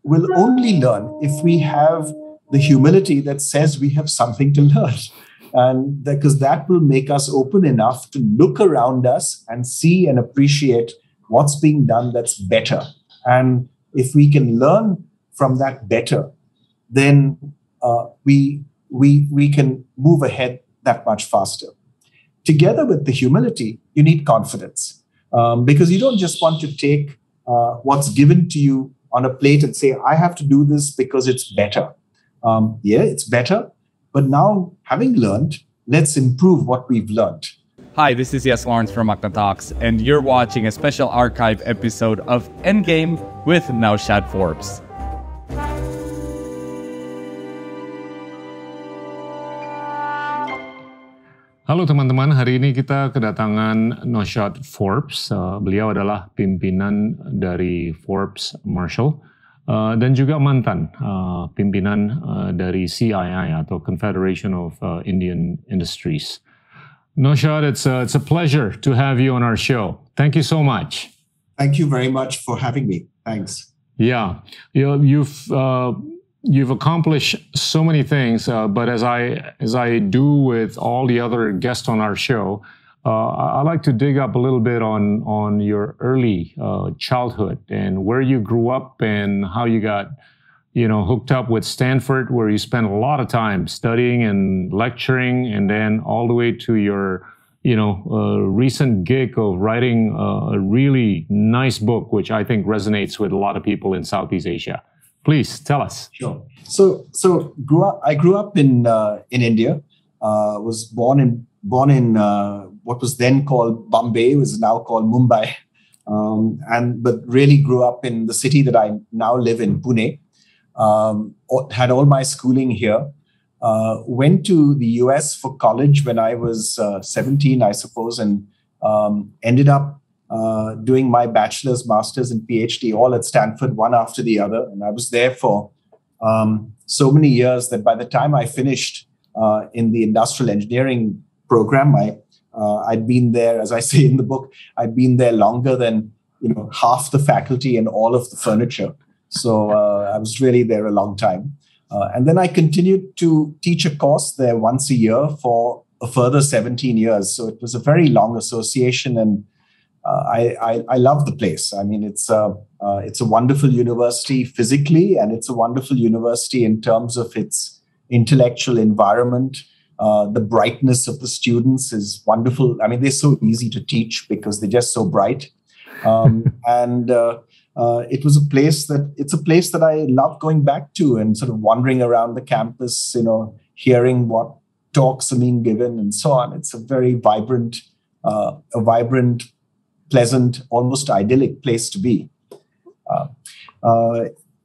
will only learn if we have the humility that says we have something to learn. And because that will make us open enough to look around us and see and appreciate what's being done that's better. And if we can learn from that better, then we can move ahead that much faster. Together with the humility, you need confidence, because you don't just want to take what's given to you on a plate and say, I have to do this because it's better. Yeah, it's better. But now, having learned, let's improve what we've learned. Hi, this is Yes Lawrence from Magna Talks, and you're watching a special archive episode of Endgame with Naushad Forbes. Halo teman-teman, hari ini kita kedatangan Naushad Forbes. Beliau adalah pimpinan dari Forbes Marshall dan juga mantan pimpinan dari CII atau Confederation of Indian Industries. Naushad, it's a pleasure to have you on our show. Thank you so much. Thank you very much for having me. Thanks. Yeah, you've accomplished so many things, but as I do with all the other guests on our show, I like to dig up a little bit on your early childhood and where you grew up and how you got, hooked up with Stanford, where you spent a lot of time studying and lecturing, and then all the way to your, recent gig of writing a really nice book, which I think resonates with a lot of people in Southeast Asia. Please tell us. Sure. So I grew up in India. Was born in what was then called Bombay, was now called Mumbai, but really grew up in the city that I now live in, Pune. Had all my schooling here. Went to the US for college when I was 17, I suppose, and ended up doing my bachelor's, master's, and PhD all at Stanford, one after the other. And I was there for so many years that by the time I finished in the industrial engineering program, I'd been there, as I say in the book, I'd been there longer than half the faculty and all of the furniture. So I was really there a long time. And then I continued to teach a course there once a year for a further 17 years. So it was a very long association, and I love the place. I mean, it's a wonderful university physically, and it's a wonderful university in terms of its intellectual environment. The brightness of the students is wonderful. I mean, they're so easy to teach because they're just so bright. It's a place that I love going back to and sort of wandering around the campus, hearing what talks are being given and so on. It's a very vibrant, pleasant, almost idyllic place to be.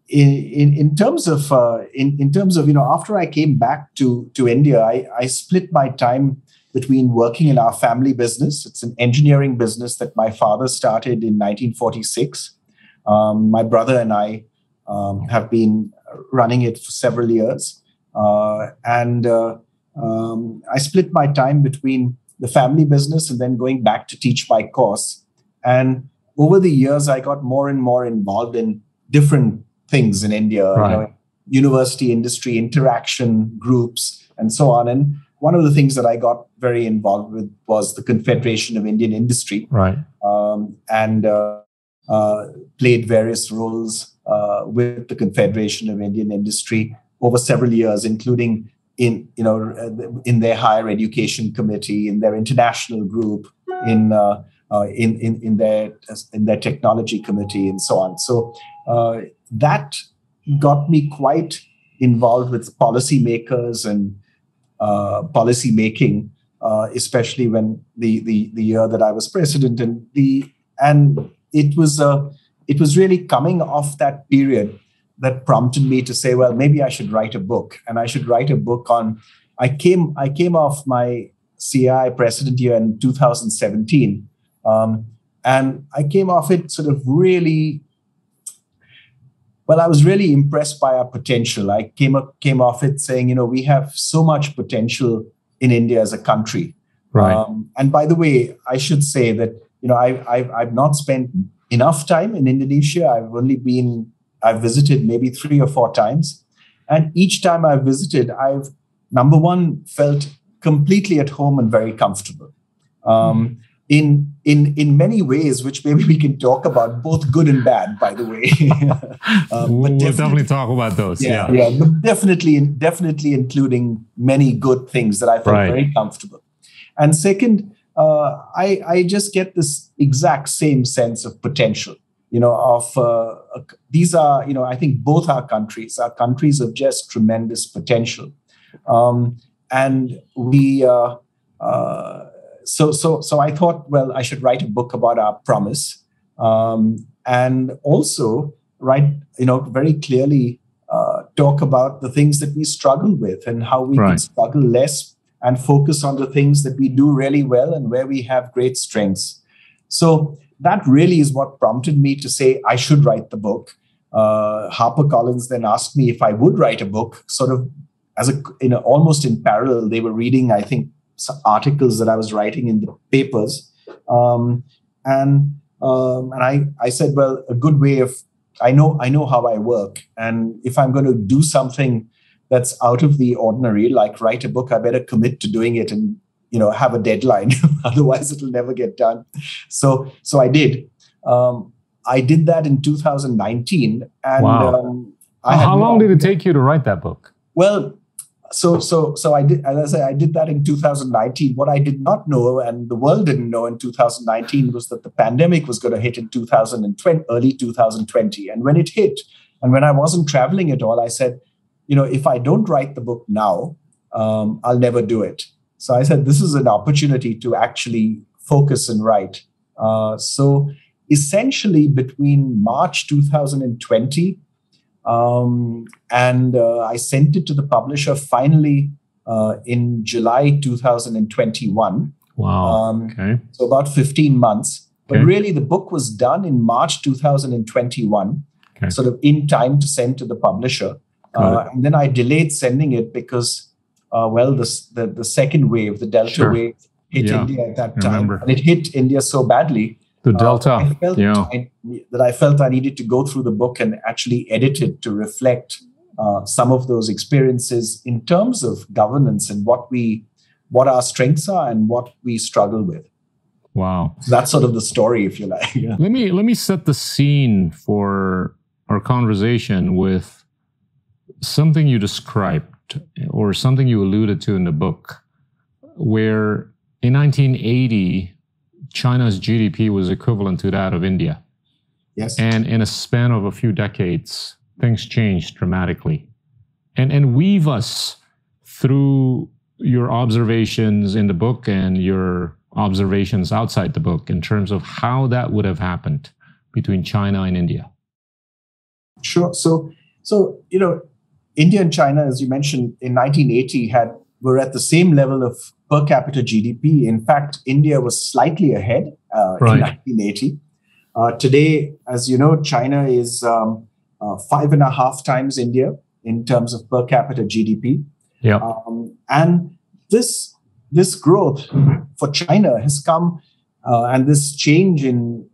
In terms of after I came back to India, I split my time between working in our family business. It's an engineering business that my father started in 1946. My brother and I have been running it for several years, and I split my time between the family business and then going back to teach my course. And over the years, I got more and more involved in different things in India, right. University industry interaction groups and so on. And one of the things that I got very involved with was the Confederation of Indian Industry, right, and played various roles with the Confederation of Indian Industry over several years, including in their higher education committee, in their international group, in their technology committee, and so on. So that got me quite involved with policymakers and policy making, especially when the year that I was president, and it was really coming off that period that prompted me to say, well, maybe I should write a book, and I should write a book on. I came off my CII president year in 2017. And I came off it sort of really, I was really impressed by our potential. I came off it saying, we have so much potential in India as a country. Right. And by the way, I should say that, I've not spent enough time in Indonesia. I've only been I've visited maybe 3 or 4 times. And each time I've visited, I've, number one, felt completely at home and very comfortable. In many ways, which maybe we can talk about, both good and bad, by the way. We'll definitely talk about those. Yeah, but definitely including many good things that I felt very comfortable. And second, I just get this exact same sense of potential. These are, I think both are countries of just tremendous potential, and we. So I thought, well, I should write a book about our promise, and also write, very clearly talk about the things that we struggle with and how we can struggle less and focus on the things that we do really well and where we have great strengths. So that really is what prompted me to say I should write the book. HarperCollins then asked me if I would write a book, sort of almost in parallel. They were reading, I think, some articles that I was writing in the papers. And I said, well, a good way of, I know how I work. And if I'm going to do something that's out of the ordinary, like write a book, I better commit to doing it and, have a deadline. Otherwise, it'll never get done. So I did. I did that in 2019. And wow. How long did it take you to write that book? Well, so I did, as I say, I did that in 2019. What I did not know, and the world didn't know in 2019, was that the pandemic was going to hit in 2020, early 2020. And when it hit, and when I wasn't traveling at all, I said, if I don't write the book now, I'll never do it. So I said, this is an opportunity to actually focus and write. So essentially between March 2020 and I sent it to the publisher finally in July 2021. Wow. Okay. So about 15 months. But really, the book was done in March 2021, sort of in time to send to the publisher. And then I delayed sending it because, the second wave, the Delta wave, hit India at that time. And it hit India so badly. The Delta. I felt I needed to go through the book and actually edit it to reflect some of those experiences in terms of governance and what our strengths are and what we struggle with. Wow. So that's sort of the story, if you like. Yeah. Let me set the scene for our conversation with something you described or something you alluded to in the book, where in 1980, China's GDP was equivalent to that of India. Yes. And in a span of a few decades, things changed dramatically. And weave us through your observations in the book and your observations outside the book in terms of how that would have happened between China and India. Sure. So India and China, as you mentioned, in 1980 were at the same level of per capita GDP. In fact, India was slightly ahead in 1980. Today, as you know, China is 5.5 times India in terms of per capita GDP. Yeah. And this growth for China has come, and this change in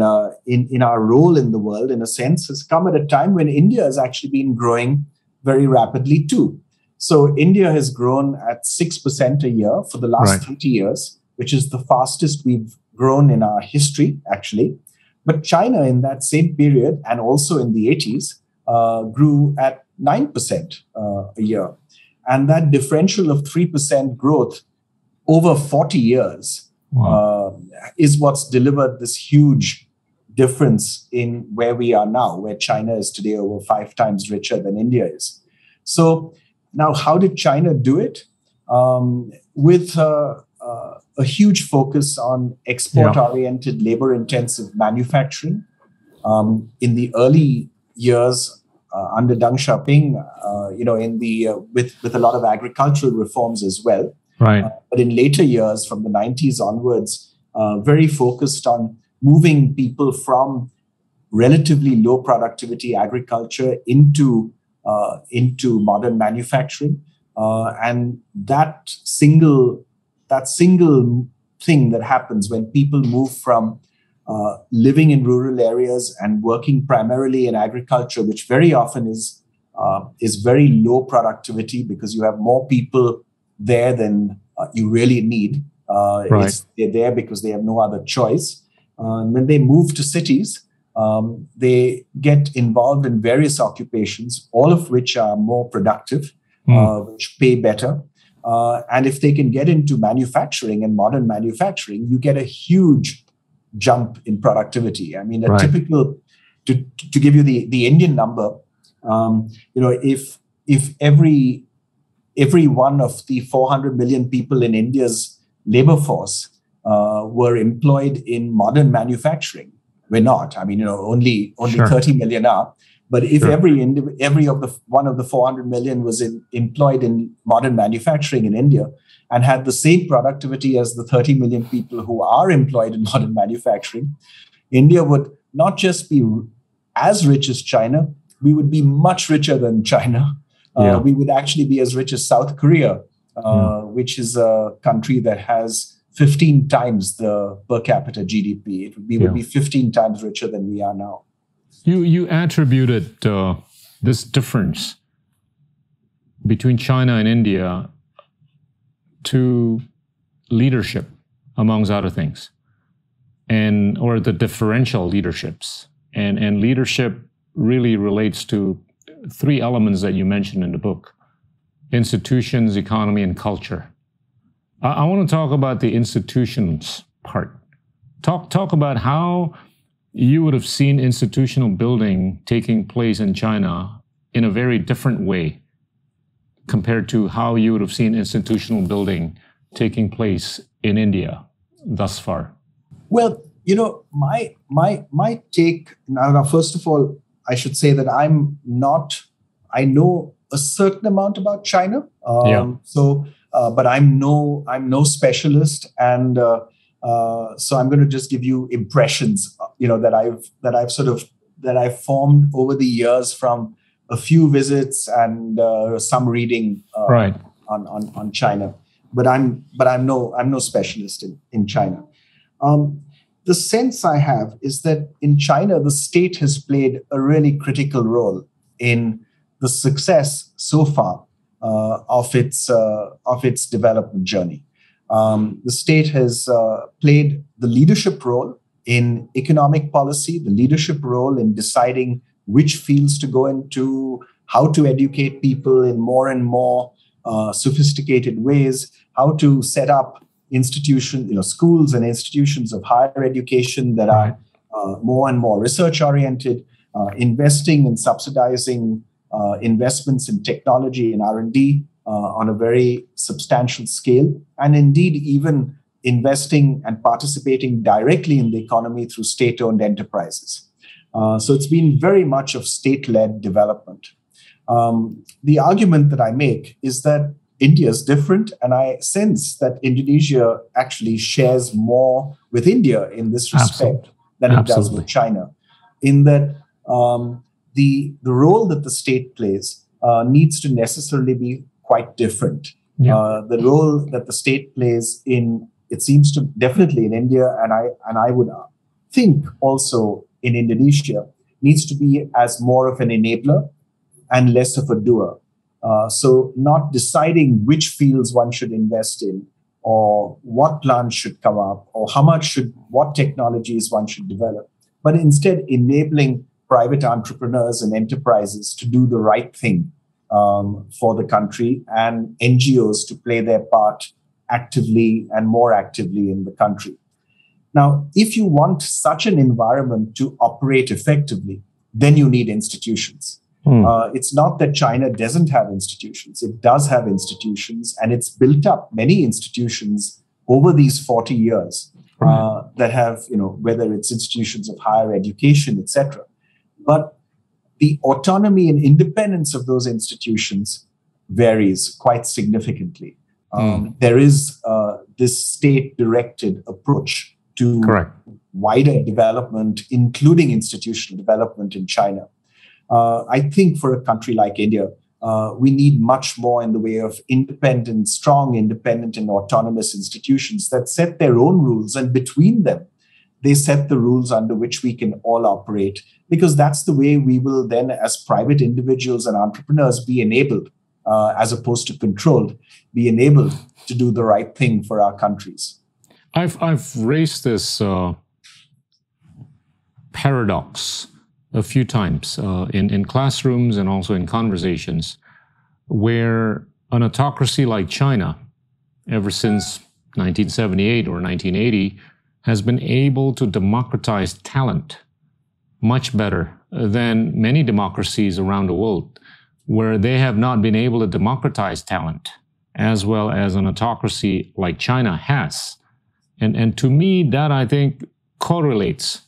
our role in the world, in a sense, has come at a time when India has actually been growing very rapidly too. So India has grown at 6% a year for the last 30 years, which is the fastest we've grown in our history, actually. But China in that same period, and also in the 80s, grew at 9% a year. And that differential of 3% growth over 40 years is what's delivered this huge difference in where we are now, where China is today over 5 times richer than India is. So now, how did China do it? With a huge focus on export-oriented, labor-intensive manufacturing. In the early years under Deng Xiaoping, with a lot of agricultural reforms as well. Right. But in later years, from the 90s onwards, very focused on moving people from relatively low productivity agriculture into modern manufacturing, and that single thing that happens when people move from living in rural areas and working primarily in agriculture, which very often is very low productivity because you have more people there than you really need. They're there because they have no other choice. And when they move to cities, they get involved in various occupations, all of which are more productive, which pay better. And if they can get into manufacturing and modern manufacturing, you get a huge jump in productivity. I mean, a typical, to give you the Indian number, if every one of the 400 million people in India's labor force were employed in modern manufacturing, we're not. I mean, only 30 million are. But if every one of the 400 million was employed in modern manufacturing in India and had the same productivity as the 30 million people who are employed in modern manufacturing, India would not just be as rich as China, we would be much richer than China. We would actually be as rich as South Korea, which is a country that has 15 times the per capita GDP. We would be 15 times richer than we are now. You attributed this difference between China and India to leadership, amongst other things, or the differential leaderships. And leadership really relates to three elements that you mentioned in the book: institutions, economy, and culture. I want to talk about the institutions part. Talk about how you would have seen institutional building taking place in China in a very different way compared to how you would have seen institutional building taking place in India thus far. Well, my take now, first of all, I should say that I know a certain amount about China. But I'm no specialist, and so I'm going to just give you impressions, that I've formed over the years from a few visits and some reading on China. But I'm no specialist in China. The sense I have is that in China, the state has played a really critical role in the success so far of its development journey. The state has played the leadership role in economic policy, the leadership role in deciding which fields to go into, how to educate people in more and more sophisticated ways, how to set up schools and institutions of higher education that are more and more research-oriented, investing and subsidizing investments in technology and R&D on a very substantial scale, and indeed even investing and participating directly in the economy through state-owned enterprises. So it's been very much of state-led development. The argument that I make is that India is different, and I sense that Indonesia actually shares more with India in this respect than it does with China, in that the role that the state plays needs to necessarily be quite different. The role that the state plays it seems to definitely in India, and I would think also in Indonesia, needs to be as more of an enabler and less of a doer. So not deciding which fields one should invest in, or what plants should come up, or what technologies one should develop, but instead enabling private entrepreneurs and enterprises to do the right thing for the country, and NGOs to play their part actively and more actively in the country. Now, if you want such an environment to operate effectively, then you need institutions. It's not that China doesn't have institutions. It does have institutions, and it's built up many institutions over these 40 years that have, whether it's institutions of higher education, etc. But the autonomy and independence of those institutions varies quite significantly. There is this state-directed approach to wider development, including institutional development in China. I think for a country like India, we need much more in the way of strong independent and autonomous institutions that set their own rules, and between them, they set the rules under which we can all operate, because that's the way we will then, as private individuals and entrepreneurs, be enabled, as opposed to controlled, be enabled to do the right thing for our countries. I've raised this paradox a few times in classrooms and also in conversations, where an autocracy like China, ever since 1978 or 1980, has been able to democratize talent much better than many democracies around the world, where they have not been able to democratize talent as well as an autocracy like China has. And to me, that I think correlates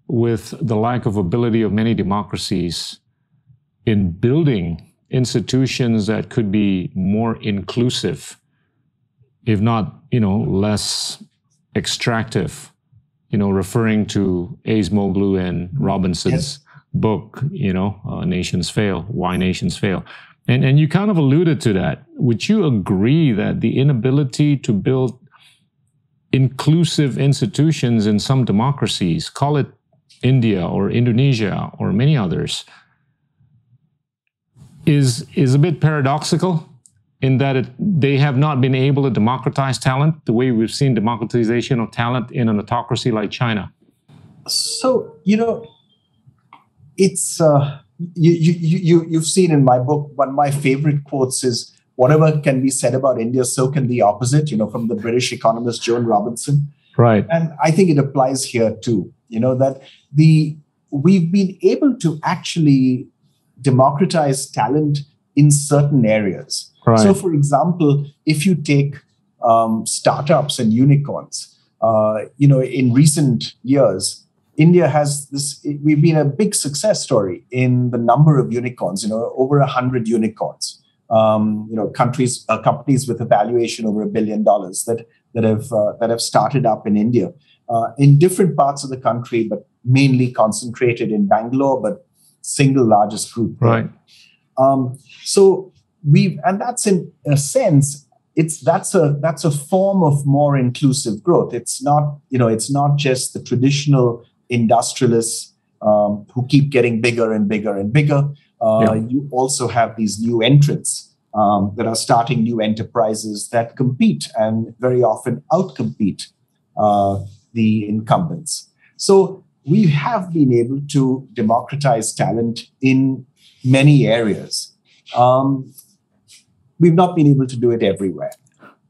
with the lack of ability of many democracies in building institutions that could be more inclusive, if not, less extractive, referring to Acemoglu and Robinson's book, Nations Fail, Why Nations Fail. And you kind of alluded to that. Would you agree that the inability to build inclusive institutions in some democracies, call it India or Indonesia or many others, is a bit paradoxical in that they have not been able to democratize talent the way we've seen democratization of talent in an autocracy like China? So, it's you've seen in my book, one of my favorite quotes is, whatever can be said about India, so can the opposite, from the British economist Joan Robinson. Right. And I think it applies here too, that we've been able to actually democratize talent in certain areas. Right. So, for example, if you take startups and unicorns, in recent years, India has we've been a big success story in the number of unicorns, over 100 unicorns. Companies with a valuation over $1 billion that have started up in India, in different parts of the country, but mainly concentrated in Bangalore, but single largest group. Right. And that's in a sense, that's a form of more inclusive growth. It's not just the traditional industrialists who keep getting bigger and bigger and bigger. You also have these new entrants that are starting new enterprises that compete and very often outcompete the incumbents. So we have been able to democratize talent in many areas. We've not been able to do it everywhere.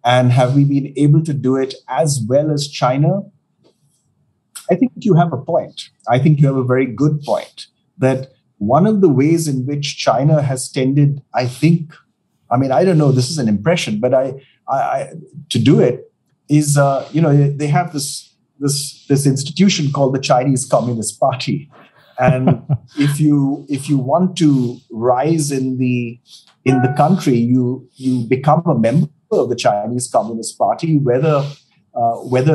And have we been able to do it as well as China? I think you have a point. I think you have a very good point that one of the ways in which China has tended, I don't know, this is an impression, but to do it is, they have this institution called the Chinese Communist Party. And if you want to rise in the country, you become a member of the Chinese Communist Party, whether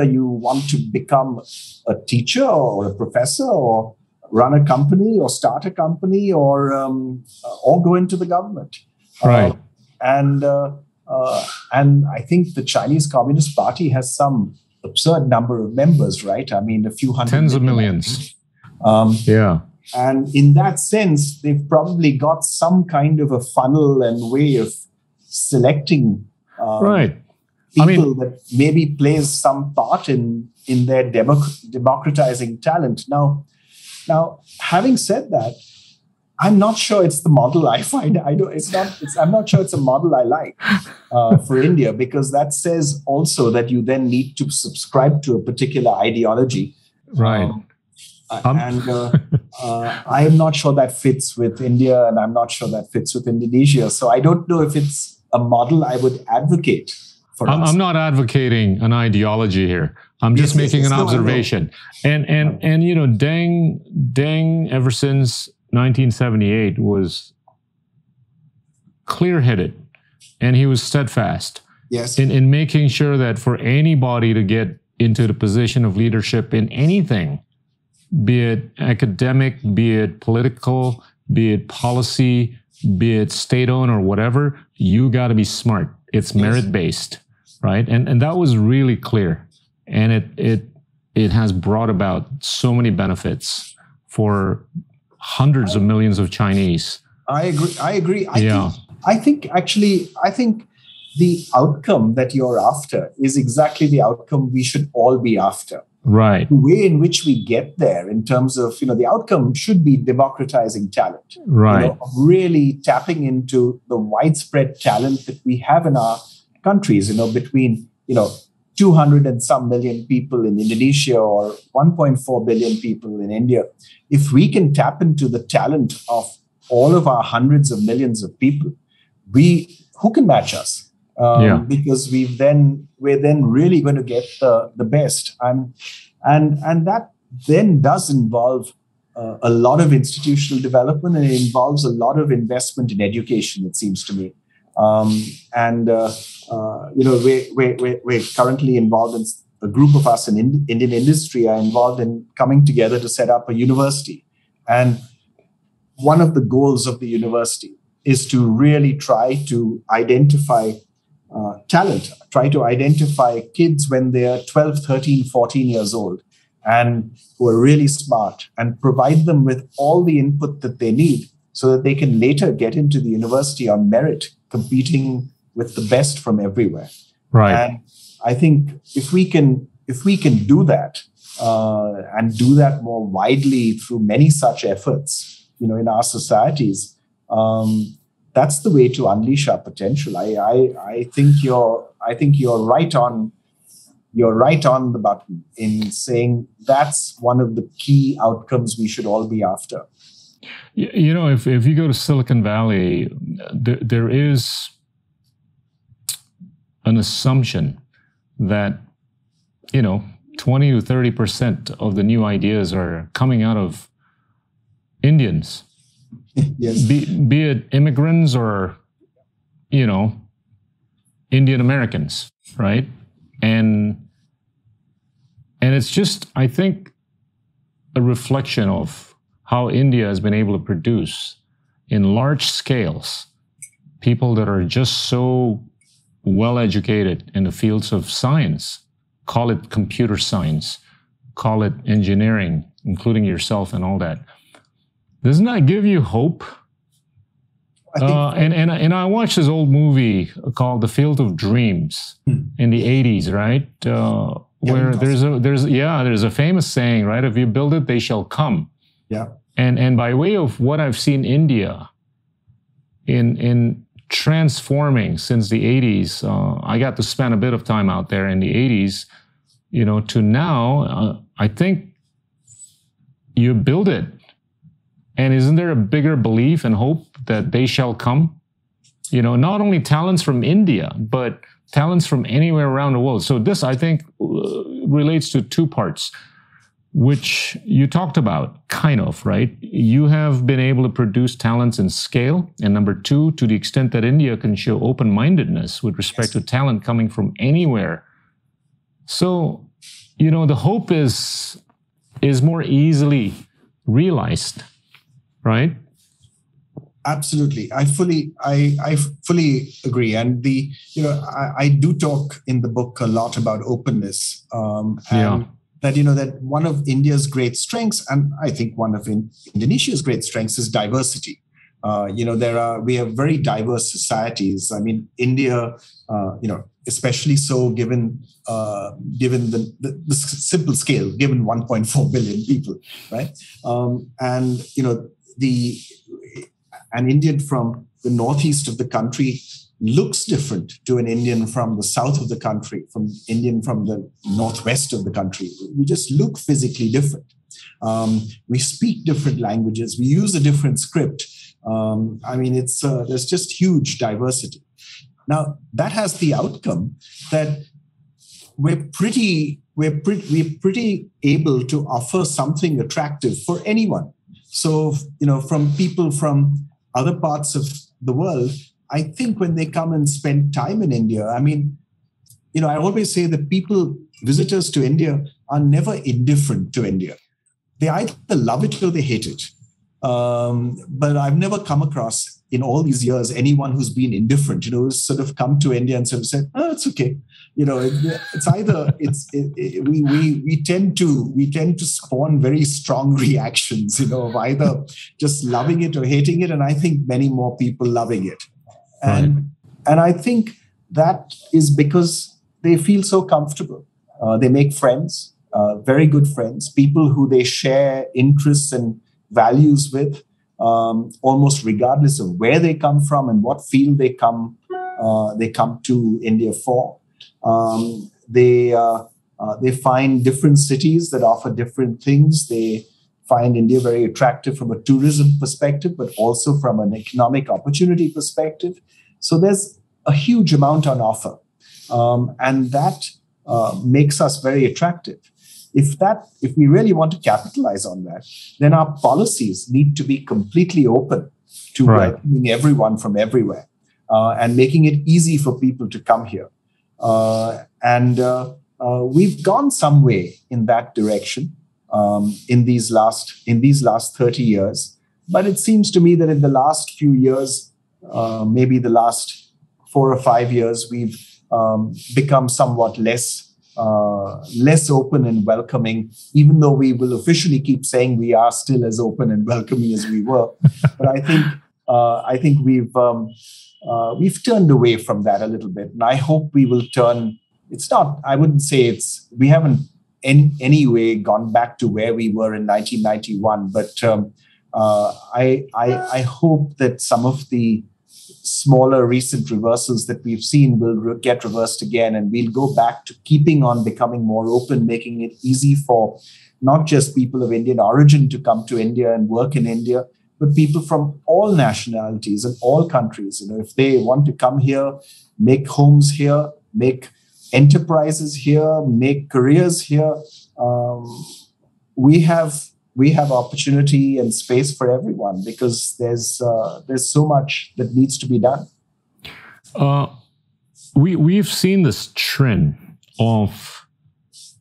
you want to become a teacher or a professor or run a company or start a company or go into the government. Right. And I think the Chinese Communist Party has some absurd number of members, right? I mean, a few hundred. Tens of millions. And in that sense, they've probably got some kind of a funnel and way of selecting people that maybe plays some part in their democratizing talent. Now, having said that, I'm not sure it's the model I find. I'm not sure it's a model I like for India, because that says also that you then need to subscribe to a particular ideology. Right. I'm not sure that fits with India, and I'm not sure that fits with Indonesia. So I don't know if it's a model I would advocate for us. I'm not advocating an ideology here. I'm just making an observation. And Deng, ever since 1978, was clear-headed, and he was steadfast in making sure that for anybody to get into the position of leadership in anything, be it academic, be it political, be it policy, be it state-owned or whatever, you got to be smart. It's merit-based, right? And that was really clear. And it it has brought about so many benefits for hundreds of millions of Chinese. I agree. I think the outcome that you're after is exactly the outcome we should all be after. Right. The way in which we get there, in terms of, the outcome should be democratizing talent. Right. Really tapping into the widespread talent that we have in our countries, between, 200 and some million people in Indonesia or 1.4 billion people in India. If we can tap into the talent of all of our hundreds of millions of people, who can match us? Because we're then really going to get the best, and that then does involve a lot of institutional development, and it involves a lot of investment in education. It seems to me, we're currently involved in a group of us in Indian industry are involved in coming together to set up a university, and one of the goals of the university is to really try to identify talent, try to identify kids when they're 12, 13, 14 years old and who are really smart, and provide them with all the input that they need so that they can later get into the university on merit, competing with the best from everywhere. Right. And I think if we can do that and do that more widely through many such efforts, in our societies, that's the way to unleash our potential. I think you're right on. You're right on the button in saying that's one of the key outcomes we should all be after. If you go to Silicon Valley, there is an assumption that 20 to 30% of the new ideas are coming out of Indians. Yes. Be it immigrants or, Indian Americans, right? And it's just, I think, a reflection of how India has been able to produce in large scales people that are just so well educated in the fields of science. Call it computer science, call it engineering, including yourself and all that. Doesn't that give you hope? And I watched this old movie called The Field of Dreams in the 80s, right? Where there's a famous saying, right? If you build it, they shall come. Yeah. And by way of what I've seen India in transforming since the 80s, I got to spend a bit of time out there in the 80s, to now, I think you build it. And isn't there a bigger belief and hope that they shall come? Not only talents from India, but talents from anywhere around the world. So this, I think, relates to two parts, which you talked about, kind of, right? You have been able to produce talents in scale. And number two, to the extent that India can show open-mindedness with respect to talent coming from anywhere. So, the hope is more easily realized. Right? Absolutely. I fully agree. And I do talk in the book a lot about openness. That one of India's great strengths, and I think one of Indonesia's great strengths, is diversity. We have very diverse societies. I mean, India, especially so given the simple scale, given 1.4 billion people, right? An Indian from the northeast of the country looks different to an Indian from the south of the country, from Indian from the northwest of the country. We just look physically different. We speak different languages. We use a different script. There's just huge diversity. Now, that has the outcome that we're pretty able to offer something attractive for anyone. So, from people from other parts of the world, I think when they come and spend time in India, I always say that visitors to India are never indifferent to India. They either love it or they hate it. But I've never come across in all these years anyone who's been indifferent, who's sort of come to India and sort of said, "Oh, it's okay." It's either we tend to spawn very strong reactions, of either just loving it or hating it, and I think many more people loving it, and I think that is because they feel so comfortable. They make friends, very good friends, people who they share interests and values with, almost regardless of where they come from and what field they come to India for. They find different cities that offer different things. They find India very attractive from a tourism perspective, but also from an economic opportunity perspective. So there's a huge amount on offer, and that makes us very attractive. If we really want to capitalize on that, then our policies need to be completely open to welcoming everyone from everywhere, and making it easy for people to come here. And we've gone some way in that direction in these last 30 years. But it seems to me that in the last few years, maybe the last 4 or 5 years, we've become somewhat less open and welcoming, even though we will officially keep saying we are still as open and welcoming as we were. But I think we've turned away from that a little bit, and I hope we will turn. It's not. I wouldn't say we haven't in any way gone back to where we were in 1991, but I hope that some of the smaller recent reversals that we've seen will get reversed again, and we'll go back to keeping on becoming more open, making it easy for not just people of Indian origin to come to India and work in India, but people from all nationalities and all countries. If they want to come here, make homes here, make enterprises here, make careers here, we have opportunity and space for everyone, because there's so much that needs to be done. We've seen this trend of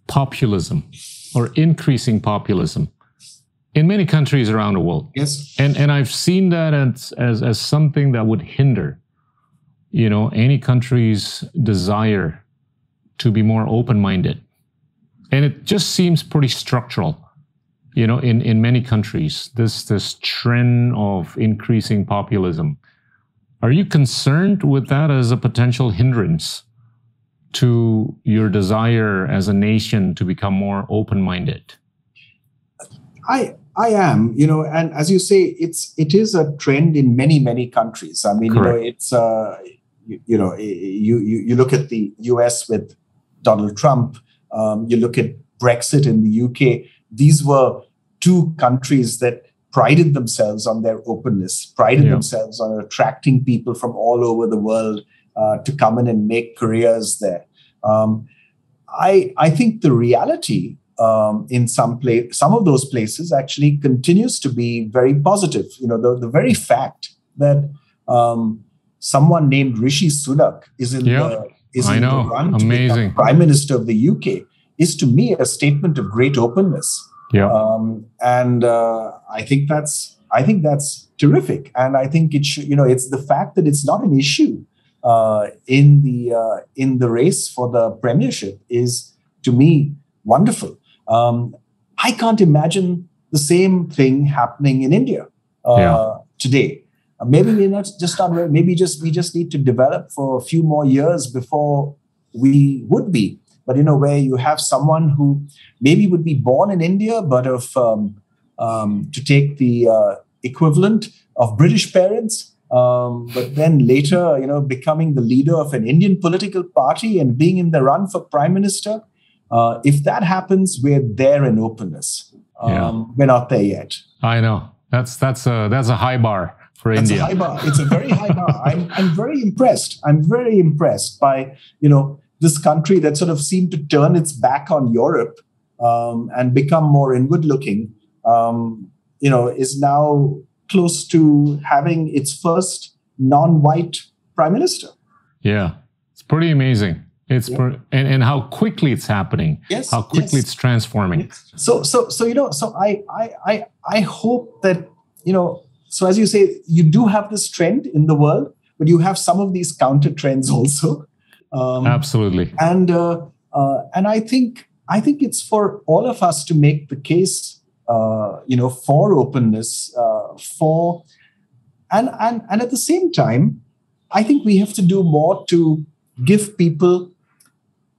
populism or increasing populism in many countries around the world. Yes, and I've seen that as something that would hinder, any country's desire to be more open-minded, and it just seems pretty structural. In many countries, this trend of increasing populism. Are you concerned with that as a potential hindrance to your desire as a nation to become more open-minded? I am, and as you say, it is a trend in many countries. I mean, it's you look at the US with Donald Trump. You look at Brexit in the UK. These were two countries that prided themselves on their openness, prided themselves on attracting people from all over the world to come in and make careers there. I think the reality in some of those places actually continues to be very positive. The very fact that someone named Rishi Sunak is in the run to become Prime Minister of the UK is, to me, a statement of great openness. Yeah, and I think that's terrific, and I think it should. It's the fact that it's not an issue in the race for the premiership is, to me, wonderful. I can't imagine the same thing happening in India today. Maybe we're not just on. Maybe we just need to develop for a few more years before we would be. But where you have someone who maybe would be born in India, but to take the equivalent of British parents, but then later, becoming the leader of an Indian political party and being in the run for Prime Minister. If that happens, we're there in openness. We're not there yet. I know that's a high bar for India. It's a high bar. It's a very high bar. I'm very impressed. I'm very impressed by this country that sort of seemed to turn its back on Europe and become more inward-looking, is now close to having its first non-white prime minister. Yeah, it's pretty amazing. And how quickly it's happening. Yes, how quickly it's transforming. So I hope that so as you say, you do have this trend in the world, but you have some of these counter trends also. Absolutely. And I think it's for all of us to make the case, for openness, and at the same time, I think we have to do more to give people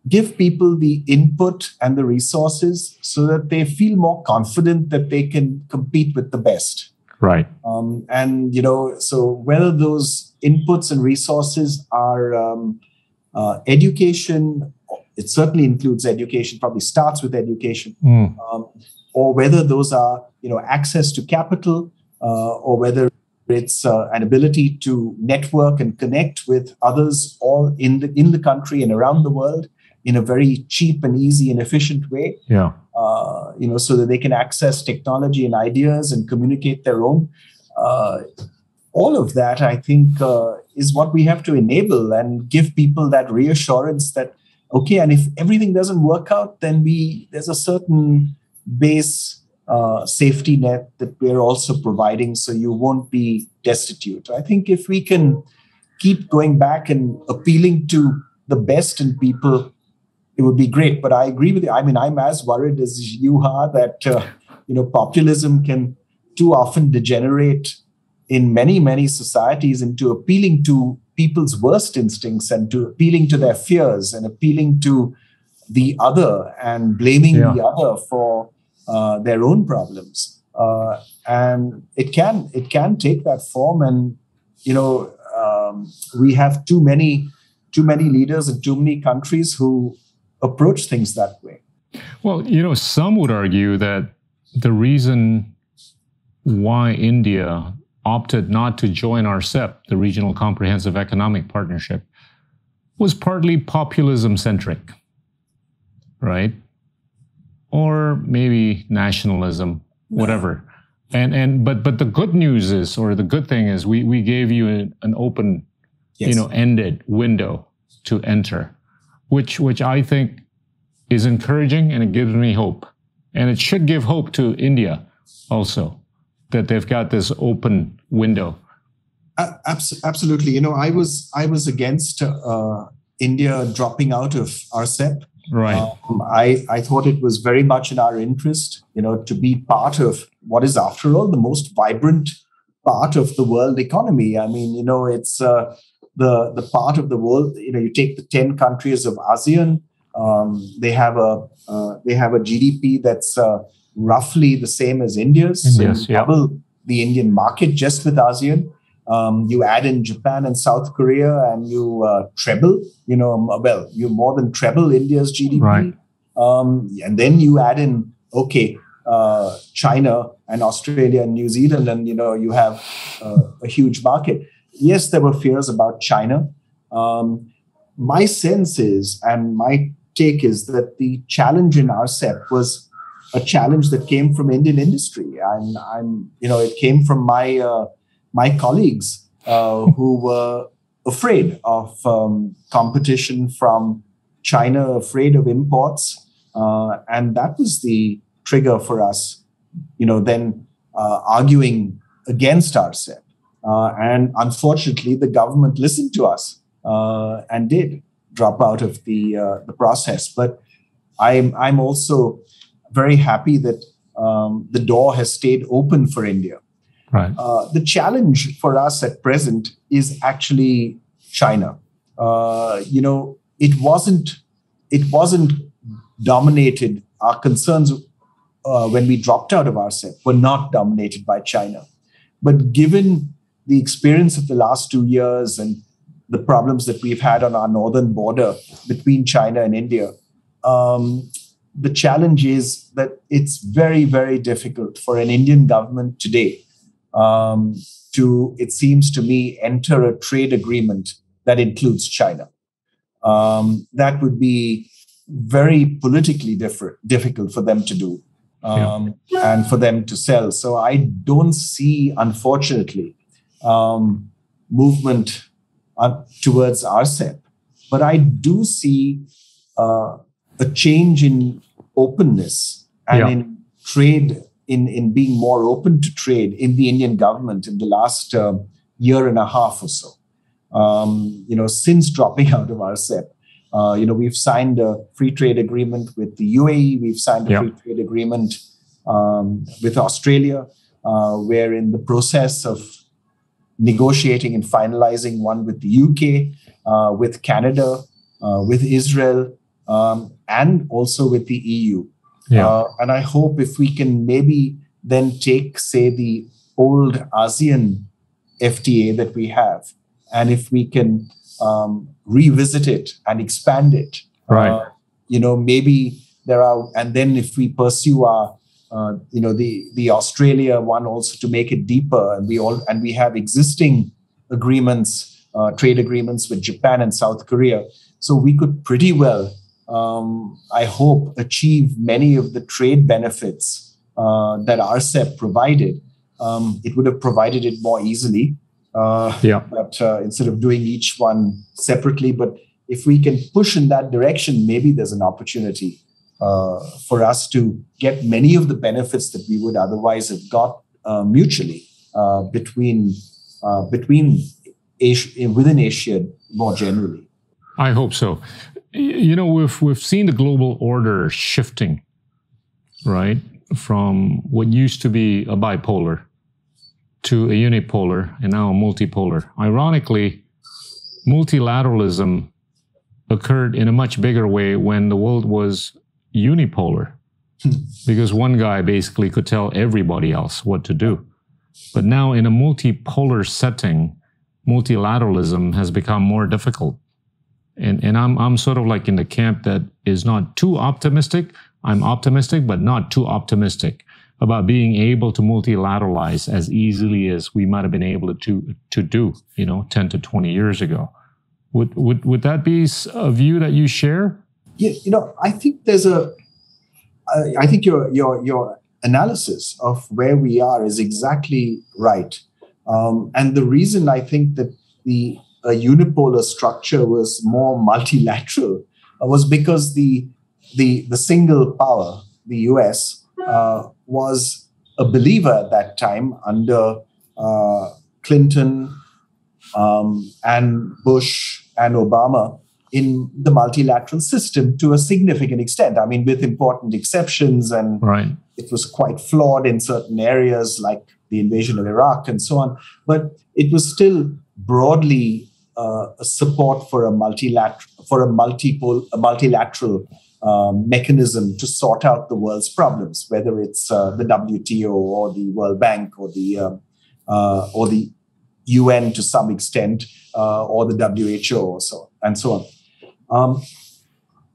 the input and the resources so that they feel more confident that they can compete with the best. Right. So whether those inputs and resources are education, it certainly includes education, probably starts with education, or whether those are, access to capital, or whether it's an ability to network and connect with others all in the country and around the world in a very cheap and easy and efficient way. Yeah. So that they can access technology and ideas and communicate their own. All of that, I think, is what we have to enable and give people that reassurance that, okay, and if everything doesn't work out, then there's a certain base safety net that we're also providing, so you won't be destitute. I think if we can keep going back and appealing to the best in people, it would be great. But I agree with you. I mean, I'm as worried as you are that populism can too often degenerate in many, many societies into appealing to people's worst instincts and to appealing to their fears and appealing to the other and blaming the other for their own problems. And it can take that form. And we have too many leaders in too many countries who approach things that way. Well, some would argue that the reason why India opted not to join RCEP, the Regional Comprehensive Economic Partnership, was partly populism-centric, right? Or maybe nationalism, whatever. But the good news is, or the good thing is, we gave you an open, ended window to enter, which I think is encouraging, and it gives me hope. And it should give hope to India also, that they've got this open window. Absolutely. I was against India dropping out of RCEP. Right. I thought it was very much in our interest, to be part of what is, after all, the most vibrant part of the world economy. I mean, it's the part of the world. You take the 10 countries of ASEAN. They have a GDP that's roughly the same as India's. So you double the Indian market just with ASEAN. You add in Japan and South Korea, and you treble. You more than treble India's GDP. Right. And then you add in China and Australia and New Zealand, and you have a huge market. Yes, there were fears about China. My sense is, and my take is, that the challenge in RCEP was a challenge that came from Indian industry, and it came from my colleagues who were afraid of competition from China, afraid of imports, and that was the trigger for us, then arguing against RCEP. And unfortunately, the government listened to us and did drop out of the process. But I'm also very happy that the door has stayed open for India. Right. The challenge for us at present is actually China. It wasn't dominated. Our concerns when we dropped out of RCEP were not dominated by China. But given the experience of the last 2 years and the problems that we've had on our northern border between China and India, the challenge is that it's very, very difficult for an Indian government today to, it seems to me, enter a trade agreement that includes China. That would be very politically difficult for them to do and for them to sell. So I don't see, unfortunately, movement towards RCEP. But I do see a change in openness and in trade in being more open to trade in the Indian government in the last year and a half or so. Since dropping out of RCEP, we've signed a free trade agreement with the UAE. We've signed a free trade agreement with Australia. We're in the process of negotiating and finalizing one with the UK, with Canada, with Israel, and also with the EU. And I hope if we can maybe then take, say, the old ASEAN FTA that we have, and if we can revisit it and expand it, maybe there are, and then if we pursue our, the Australia one also to make it deeper, and we have existing agreements, trade agreements with Japan and South Korea, so we could pretty well, I hope, achieve many of the trade benefits that RCEP provided. It would have provided it more easily. But instead of doing each one separately, but if we can push in that direction, maybe there's an opportunity for us to get many of the benefits that we would otherwise have got mutually between Asia, within Asia more generally. I hope so. We've seen the global order shifting, right, from what used to be a bipolar to a unipolar and now a multipolar. Ironically, multilateralism occurred in a much bigger way when the world was unipolar, because one guy basically could tell everybody else what to do. But now in a multipolar setting, multilateralism has become more difficult. And I'm sort of like in the camp that is not too optimistic. I'm optimistic, but not too optimistic about being able to multilateralize as easily as we might have been able to do, 10 to 20 years ago. Would that be a view that you share? Yeah, I think I think your analysis of where we are is exactly right. And the reason I think that a unipolar structure was more multilateral was because the single power, the US, was a believer at that time under Clinton and Bush and Obama in the multilateral system to a significant extent. I mean, with important exceptions, and it was quite flawed in certain areas like the invasion of Iraq and so on. But it was still broadly a support for a multilateral mechanism to sort out the world's problems, whether it's the WTO or the World Bank or the UN to some extent, or the WHO and so on.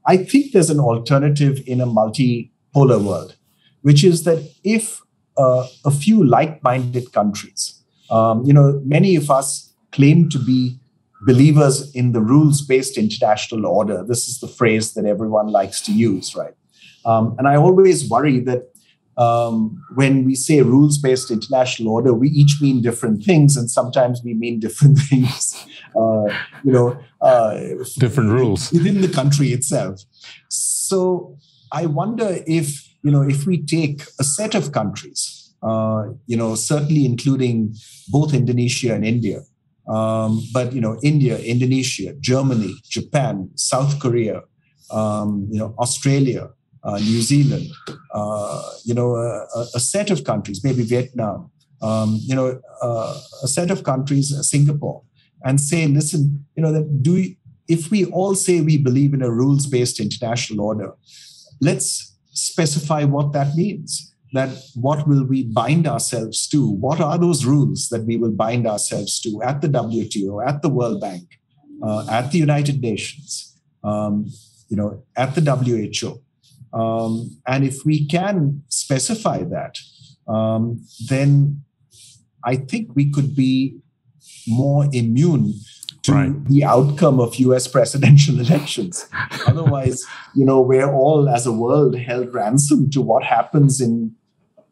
I think there's an alternative in a multipolar world, which is that if a few like-minded countries, many of us claim to be believers in the rules-based international order. This is the phrase that everyone likes to use, right? And I always worry that when we say rules-based international order, we each mean different things, and sometimes we mean different things, different rules within the country itself. So I wonder if we take a set of countries, certainly including both Indonesia and India, but India, Indonesia, Germany, Japan, South Korea, Australia, New Zealand, a set of countries, maybe Vietnam, a set of countries, Singapore, and say, listen, if we all say we believe in a rules-based international order, let's specify what that means. That what will we bind ourselves to? What are those rules that we will bind ourselves to at the WTO, at the World Bank, at the United Nations, at the WHO? And if we can specify that, then I think we could be more immune to the outcome of US presidential elections. Otherwise, we're all as a world held ransom to what happens in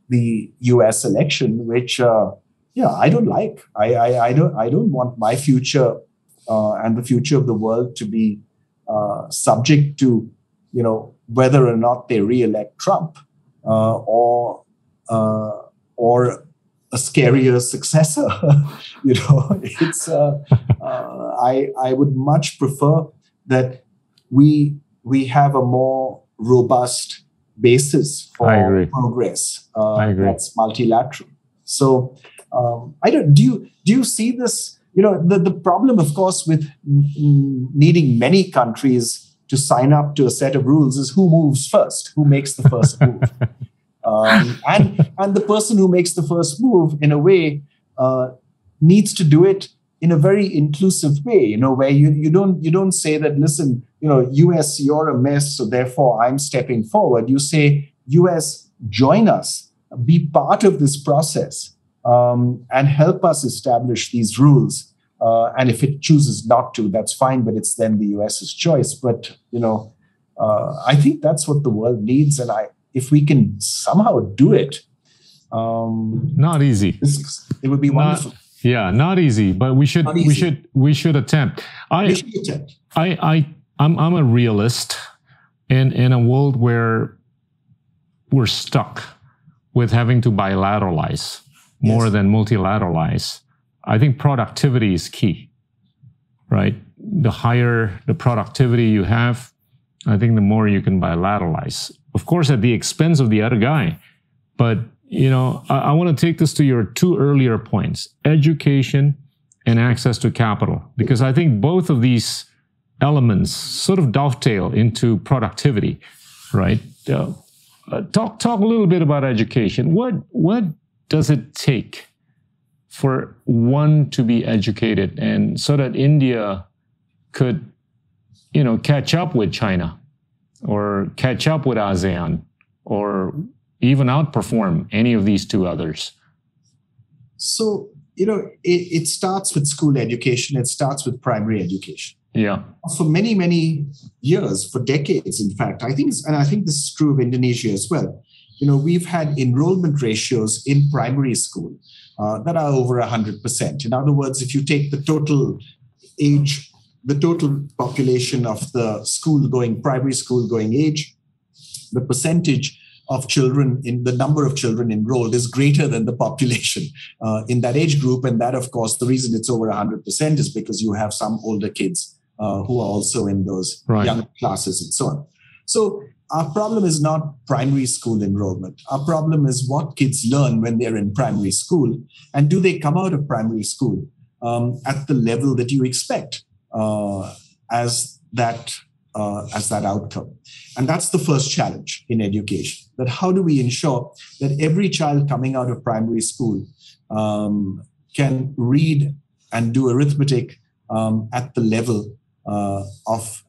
the US election, which I don't like. I don't want my future and the future of the world to be subject to whether or not they re-elect Trump or or a scarier successor. It's I would much prefer that we have a more robust basis for progress. I agree. That's multilateral. So I don't. Do you see this? The problem, of course, with needing many countries to sign up to a set of rules is who moves first, who makes the first move. And the person who makes the first move, in a way, needs to do it in a very inclusive way. Where you don't say that, listen, US, you're a mess, so therefore I'm stepping forward. You say, US, join us, be part of this process, and help us establish these rules. And if it chooses not to, that's fine, but it's then the US's choice. But I think that's what the world needs, and if we can somehow do it, not easy. It would be wonderful. Not easy, but we should attempt. We should attempt. I'm a realist in a world where we're stuck with having to bilateralize more than multilateralize. I think productivity is key, right? The higher the productivity you have, I think the more you can bilateralize. Of course, at the expense of the other guy. But, I want to take this to your two earlier points, education and access to capital, because I think both of these elements sort of dovetail into productivity, right? Talk a little bit about education. What does it take for one to be educated, and so that India could, catch up with China or catch up with ASEAN or even outperform any of these two others? So, it starts with school education. It starts with primary education. Yeah. For many, many years, for decades, in fact, I think this is true of Indonesia as well. We've had enrollment ratios in primary school that are over 100%. In other words, if you take the total population of the primary school going age, the percentage of children the number of children enrolled is greater than the population in that age group. And that, of course, the reason it's over 100% is because you have some older kids who are also in those young classes and so on. So our problem is not primary school enrollment. Our problem is what kids learn when they're in primary school, and do they come out of primary school at the level that you expect as that outcome. And that's the first challenge in education, that how do we ensure that every child coming out of primary school can read and do arithmetic at the level of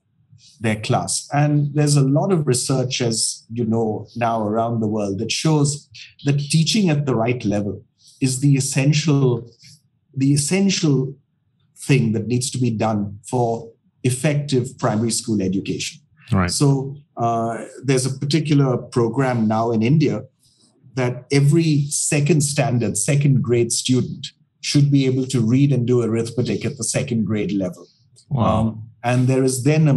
their class. And there's a lot of research, as you know, now around the world that shows that teaching at the right level is the essential thing that needs to be done for effective primary school education. Right. So there's a particular program now in India that every second grade student should be able to read and do arithmetic at the second grade level. Wow. And there is then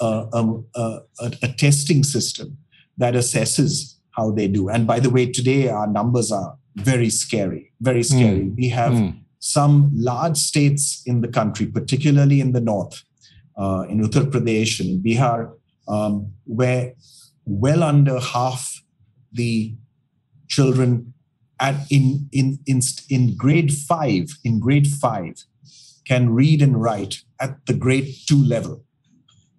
a testing system that assesses how they do. And by the way, today our numbers are very scary, very scary. We have some large states in the country, particularly in the north, in Uttar Pradesh and Bihar, where well under half the children in grade 5 can read and write at the grade 2 level.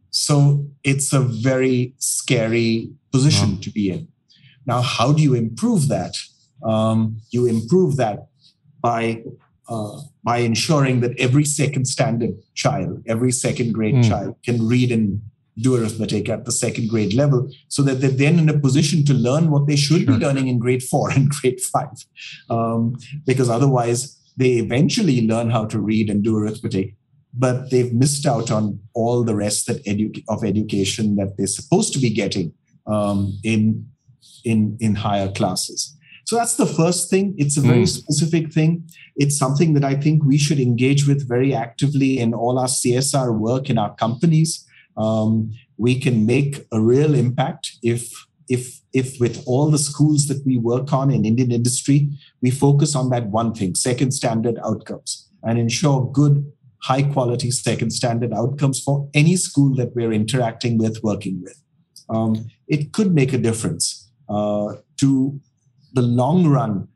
So it's a very scary position to be in. Now, how do you improve that? You improve that by ensuring that every second standard child, every second grade child can read and do arithmetic at the second grade level, so that they're then in a position to learn what they should be learning in grade 4 and grade 5. Because otherwise, they eventually learn how to read and do arithmetic, but they've missed out on all the rest of education that they're supposed to be getting in higher classes. So that's the first thing. It's a very specific thing. It's something that I think we should engage with very actively in all our CSR work in our companies. We can make a real impact if if with all the schools that we work on in Indian industry, we focus on that one thing, second standard outcomes, and ensure good, high quality second standard outcomes for any school that we're interacting with, working with, it could make a difference to the long run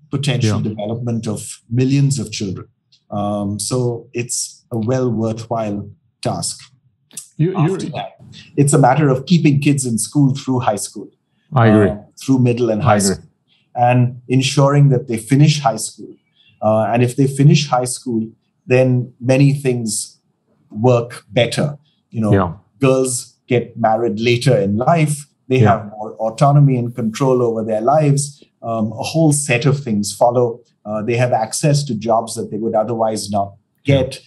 potential development of millions of children. So it's a well worthwhile task. After that, it's a matter of keeping kids in school through high school. I agree. Through middle and high school. And ensuring that they finish high school. And if they finish high school, then many things work better. Girls get married later in life. They have more autonomy and control over their lives. A whole set of things follow. They have access to jobs that they would otherwise not get.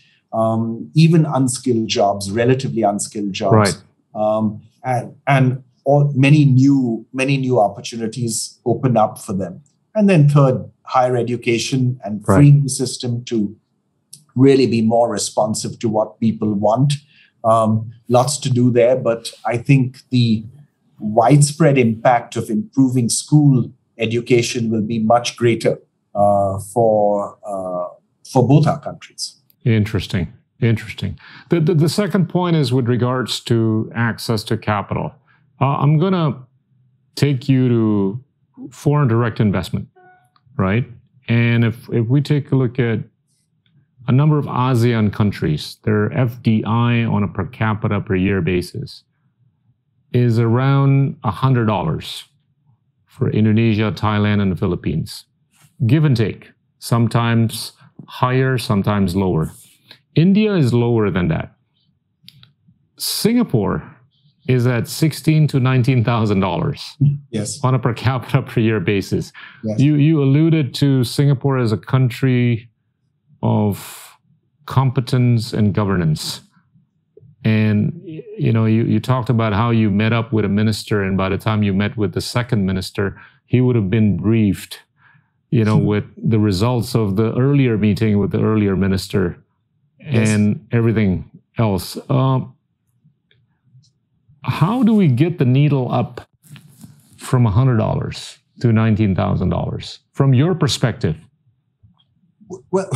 Even unskilled jobs, relatively unskilled jobs, and many new opportunities open up for them. And then third, higher education and freeing the system to really be more responsive to what people want. Lots to do there, but I think the widespread impact of improving school education will be much greater for both our countries. Interesting. The second point is with regards to access to capital. I'm going to take you to foreign direct investment, right? And if we take a look at a number of ASEAN countries, their FDI on a per capita per year basis is around $100 for Indonesia, Thailand, and the Philippines. Give and take. Sometimes higher, sometimes lower. India is lower than that. Singapore is at $16,000 to $19,000 on a per capita per year basis. Yes. You alluded to Singapore as a country of competence and governance. And you talked about how you met up with a minister, and by the time you met with the second minister, he would have been briefed, with the results of the earlier meeting with the earlier minister and everything else. How do we get the needle up from $100 to $19,000 from your perspective? Well,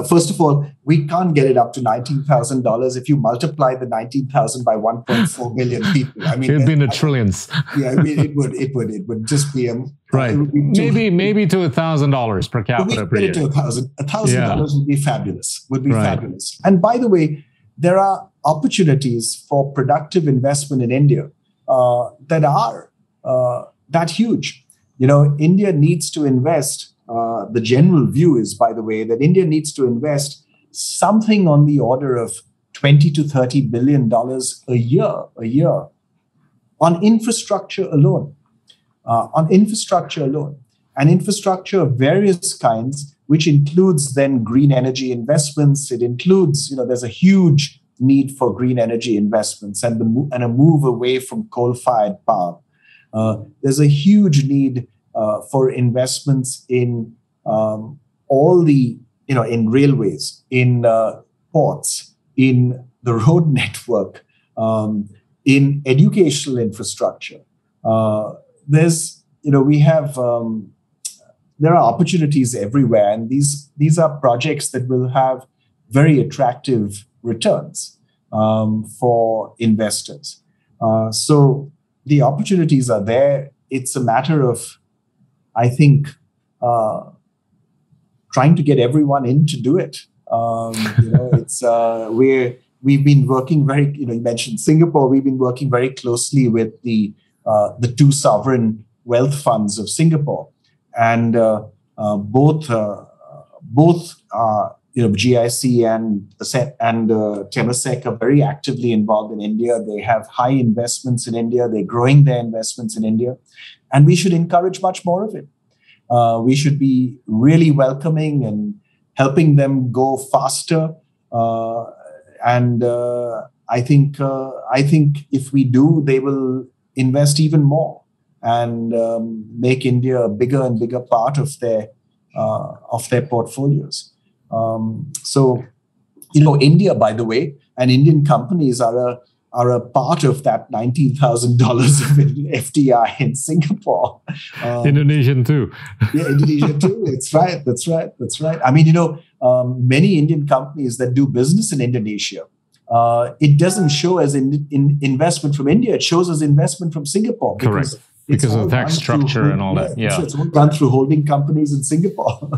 first of all, we can't get it up to $19,000 if you multiply the 19,000 by 1.4 million people. I mean, it'd be in the trillions. Yeah, I mean, it would just be right. Maybe to $1,000 per capita per year. To $1,000 would be fabulous. Fabulous. And by the way, there are opportunities for productive investment in India that are that huge. India needs to invest. The general view is, by the way, that India needs to invest something on the order of $20 to $30 billion a year on infrastructure alone. And infrastructure of various kinds, which includes then green energy investments. It includes, there's a huge need for green energy investments and a move away from coal-fired power. There's a huge need for investments in all the, in railways, in ports, in the road network, in educational infrastructure. There are opportunities everywhere, and these are projects that will have very attractive returns for investors. So the opportunities are there. It's a matter of, I think, trying to get everyone in to do it. We've been working very. You mentioned Singapore. We've been working very closely with the two sovereign wealth funds of Singapore, and both GIC and Temasek are very actively involved in India. They have high investments in India. They're growing their investments in India, and we should encourage much more of it. We should be really welcoming and helping them go faster. And I think if we do, they will invest even more and make India a bigger and bigger part of their portfolios. So India, by the way, and Indian companies are are a part of that $19,000 of FDI in Singapore. Indonesian too. Yeah, Indonesia too. That's right. I mean, many Indian companies that do business in Indonesia, it doesn't show as in investment from India. It shows as investment from Singapore. Correct. Because of the tax structure and all that. Yeah. So it's all done through holding companies in Singapore.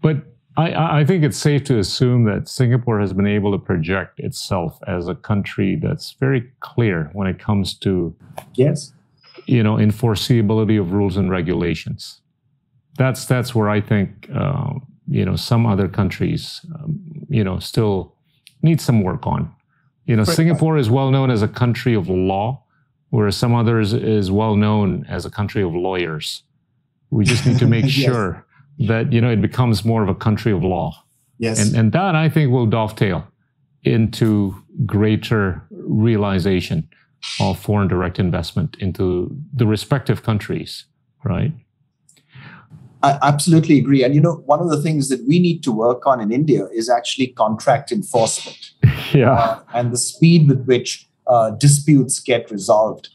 But I think it's safe to assume that Singapore has been able to project itself as a country that's very clear when it comes to, yes, enforceability of rules and regulations. That's where I think some other countries still need some work on. Singapore is well known as a country of law, whereas some others is well known as a country of lawyers. We just need to make yes. sure that it becomes more of a country of law. Yes. And that I think will dovetail into greater realization of foreign direct investment into the respective countries, right? I absolutely agree. And one of the things that we need to work on in India is actually contract enforcement. Yeah. And the speed with which disputes get resolved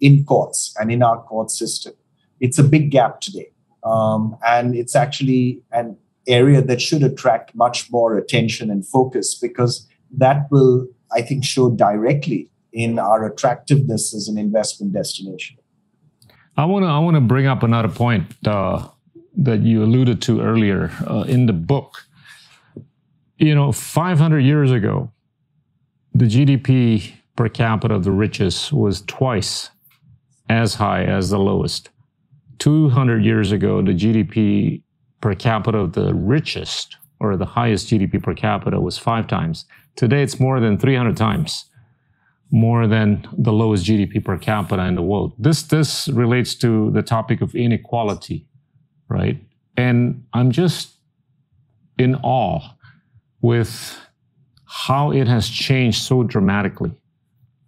in courts and in our court system. It's a big gap today. And it's actually an area that should attract much more attention and focus, because that will, I think, show directly in our attractiveness as an investment destination. I want to bring up another point that you alluded to earlier in the book. 500 years ago, the GDP per capita of the richest was twice as high as the lowest. 200 years ago, the GDP per capita of the richest, or the highest GDP per capita, was 5 times. Today, it's more than 300 times more than the lowest GDP per capita in the world. This relates to the topic of inequality, right? And I'm just in awe with how it has changed so dramatically,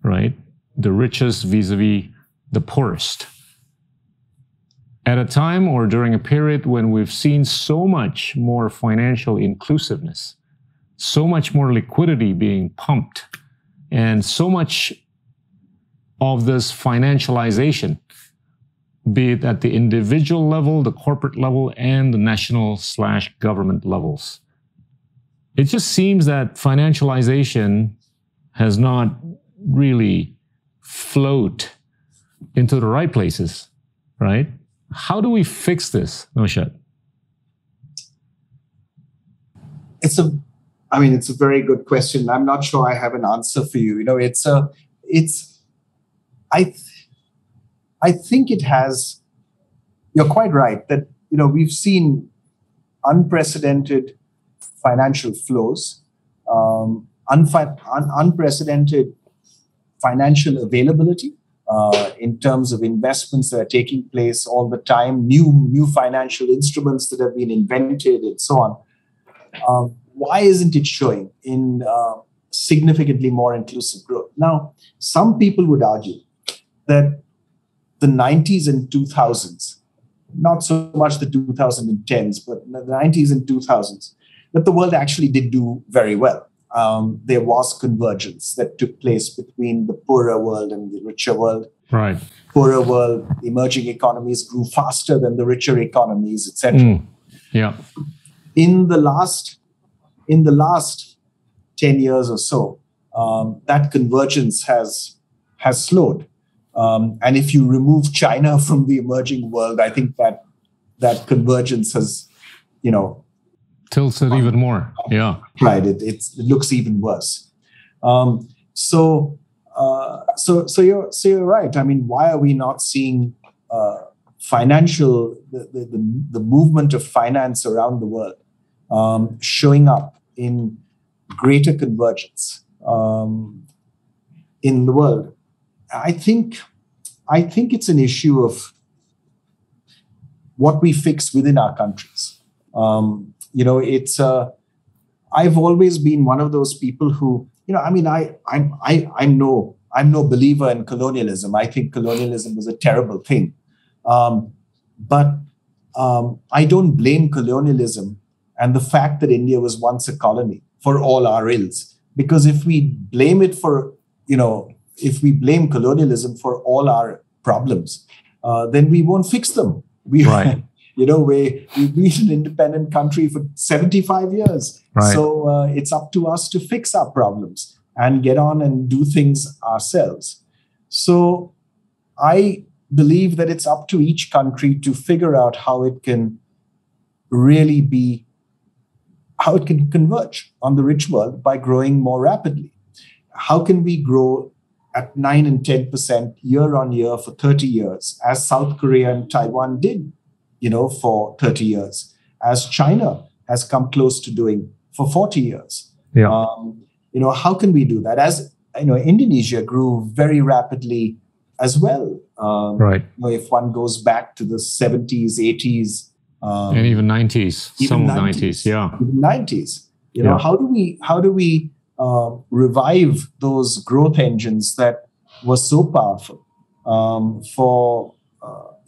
right? The richest vis-a-vis the poorest. At a time or during a period when we've seen so much more financial inclusiveness, so much more liquidity being pumped, and so much of this financialization, be it at the individual level, the corporate level, and the national/government levels. It just seems that financialization has not really flowed into the right places, right? How do we fix this, Naushad? It's a very good question. I'm not sure I have an answer for you. I think it has. You're quite right that we've seen unprecedented financial flows, unprecedented financial availability. In terms of investments that are taking place all the time, new financial instruments that have been invented, and so on. Why isn't it showing in significantly more inclusive growth? Now, some people would argue that the 90s and 2000s, not so much the 2010s, but the 90s and 2000s, that the world actually did do very well. There was convergence that took place between the poorer world and the richer world. Right. Poorer world, emerging economies grew faster than the richer economies, etc. Yeah. In the last 10 years or so, that convergence has slowed. And if you remove China from the emerging world, I think that convergence has, tilts it even more. Yeah. Right. It looks even worse. So you're right. I mean, why are we not seeing the movement of finance around the world showing up in greater convergence in the world? I think it's an issue of what we fix within our countries. I've always been one of those people who, I'm no believer in colonialism. I think colonialism was a terrible thing. But I don't blame colonialism and the fact that India was once a colony for all our ills. Because if we blame it for, if we blame colonialism for all our problems, then we won't fix them. Right. We've been an independent country for 75 years. Right. So it's up to us to fix our problems and get on and do things ourselves. So I believe that it's up to each country to figure out how it can converge on the rich world by growing more rapidly. How can we grow at 9 and 10% year on year for 30 years, as South Korea and Taiwan did, for 30 years, as China has come close to doing for 40 years? Yeah. How can we do that? As Indonesia grew very rapidly as well. Right. If one goes back to the 70s, 80s, and even 90s, some 90s, yeah, even 90s. How do we revive those growth engines that were so powerful for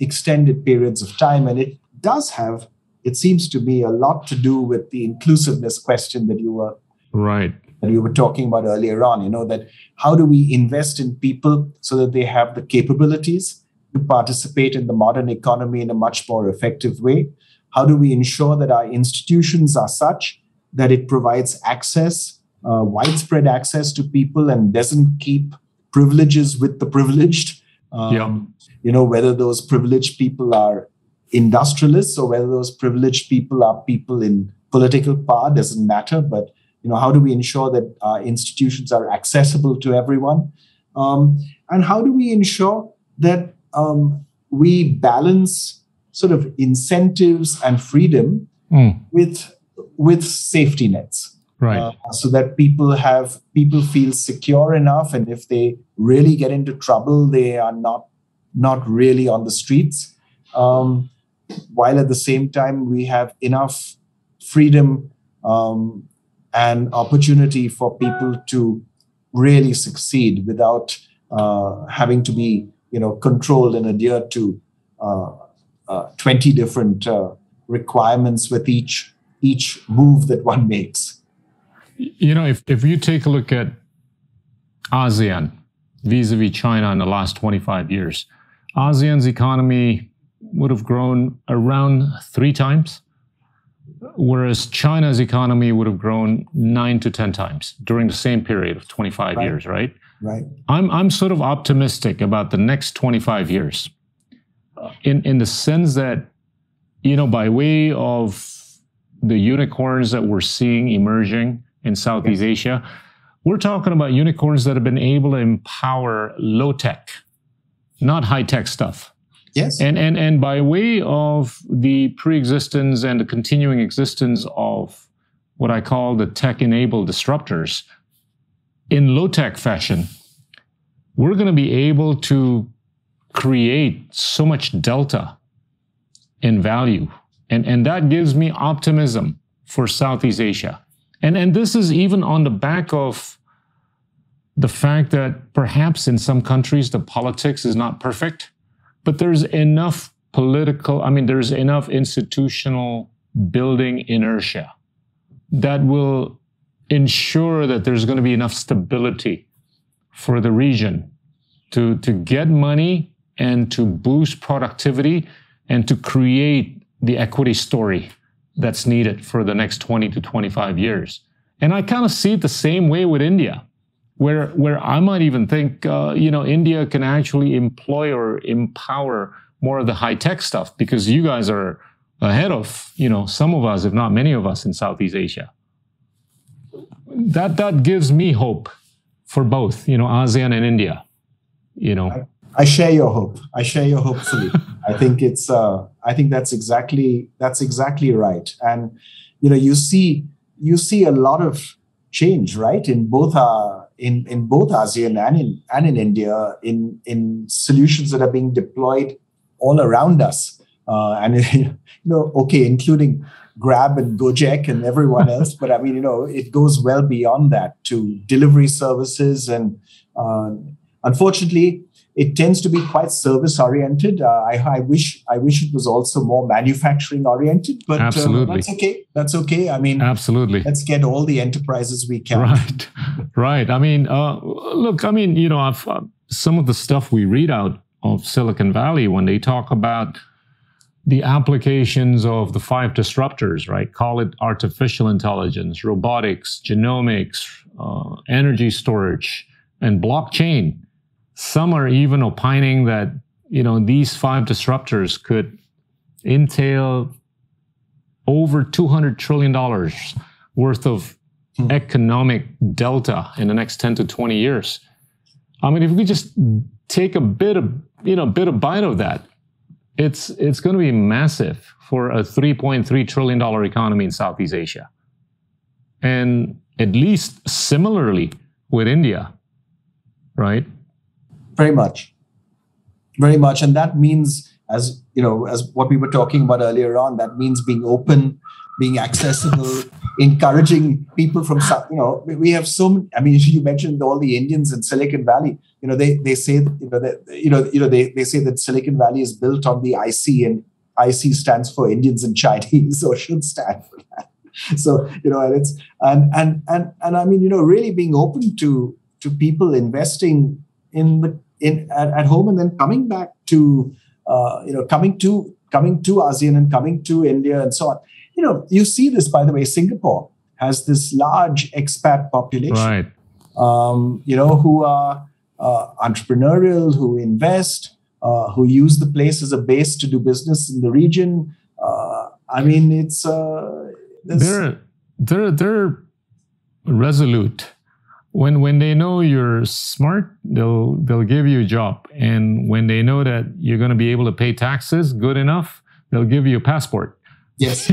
extended periods of time? And it does have, it seems to me, a lot to do with the inclusiveness question that you were talking about earlier on. That how do we invest in people so that they have the capabilities to participate in the modern economy in a much more effective way? How do we ensure that our institutions are such that it provides access, widespread access to people, and doesn't keep privileges with the privileged? Whether those privileged people are industrialists or whether those privileged people are people in political power, doesn't matter. But how do we ensure that our institutions are accessible to everyone? And how do we ensure that we balance sort of incentives and freedom with safety nets, right? So that people feel secure enough, and if they really get into trouble, they are not really on the streets. While at the same time we have enough freedom and opportunity for people to really succeed without having to be controlled and adhere to 20 different requirements with each move that one makes. If you take a look at ASEAN vis-a-vis China in the last 25 years, ASEAN's economy would have grown around 3 times, whereas China's economy would have grown 9 to 10 times during the same period of 25 years, right? Right. I'm sort of optimistic about the next 25 years in the sense that, by way of the unicorns that we're seeing emerging in Southeast Asia, we're talking about unicorns that have been able to empower low tech, not high tech stuff. Yes. And by way of the pre-existence and the continuing existence of what I call the tech-enabled disruptors, in low-tech fashion, we're going to be able to create so much delta in value. And that gives me optimism for Southeast Asia. And this is even on the back of the fact that perhaps in some countries the politics is not perfect, but there's enough there's enough institutional building inertia that will ensure that there's going to be enough stability for the region to get money and to boost productivity and to create the equity story that's needed for the next 20 to 25 years. And I kind of see it the same way with India, where I might even think, India can actually employ or empower more of the high-tech stuff because you guys are ahead of, some of us, if not many of us in Southeast Asia. That gives me hope for both, ASEAN and India, I share your hope. I share your hope fully. I think that's exactly right. And, you see a lot of change, right? In both in both ASEAN and in India, in solutions that are being deployed all around us, including Grab and Gojek and everyone else. But it goes well beyond that to delivery services, and unfortunately, it tends to be quite service oriented. I wish it was also more manufacturing oriented, but absolutely. That's okay. Absolutely. Let's get all the enterprises we can. Right. Right. I mean, look, I mean, some of the stuff we read out of Silicon Valley when they talk about the applications of the 5 disruptors, right? Call it artificial intelligence, robotics, genomics, energy storage, and blockchain. Some are even opining that, these 5 disruptors could entail over $200 trillion worth of economic delta in the next 10 to 20 years. I mean, if we just take a bit of bite of that, it's going to be massive for a $3.3 trillion economy in Southeast Asia. And at least similarly with India, right? Very much. Very much. And that means, as what we were talking about earlier on, that means being open, being accessible, encouraging people from, we have so many, I mean, you mentioned all the Indians in Silicon Valley, they say, they say that Silicon Valley is built on the IC, and IC stands for Indians and Chinese, or should stand for that. So, and it's, and I mean, really being open to people investing at home, and then coming back to, coming to ASEAN and coming to India and so on. You see this, by the way. Singapore has this large expat population, right? Who are entrepreneurial, who invest, who use the place as a base to do business in the region. I mean, it's they're resolute. When they know you're smart, they'll give you a job, and when they know that you're going to be able to pay taxes good enough, they'll give you a passport. Yes.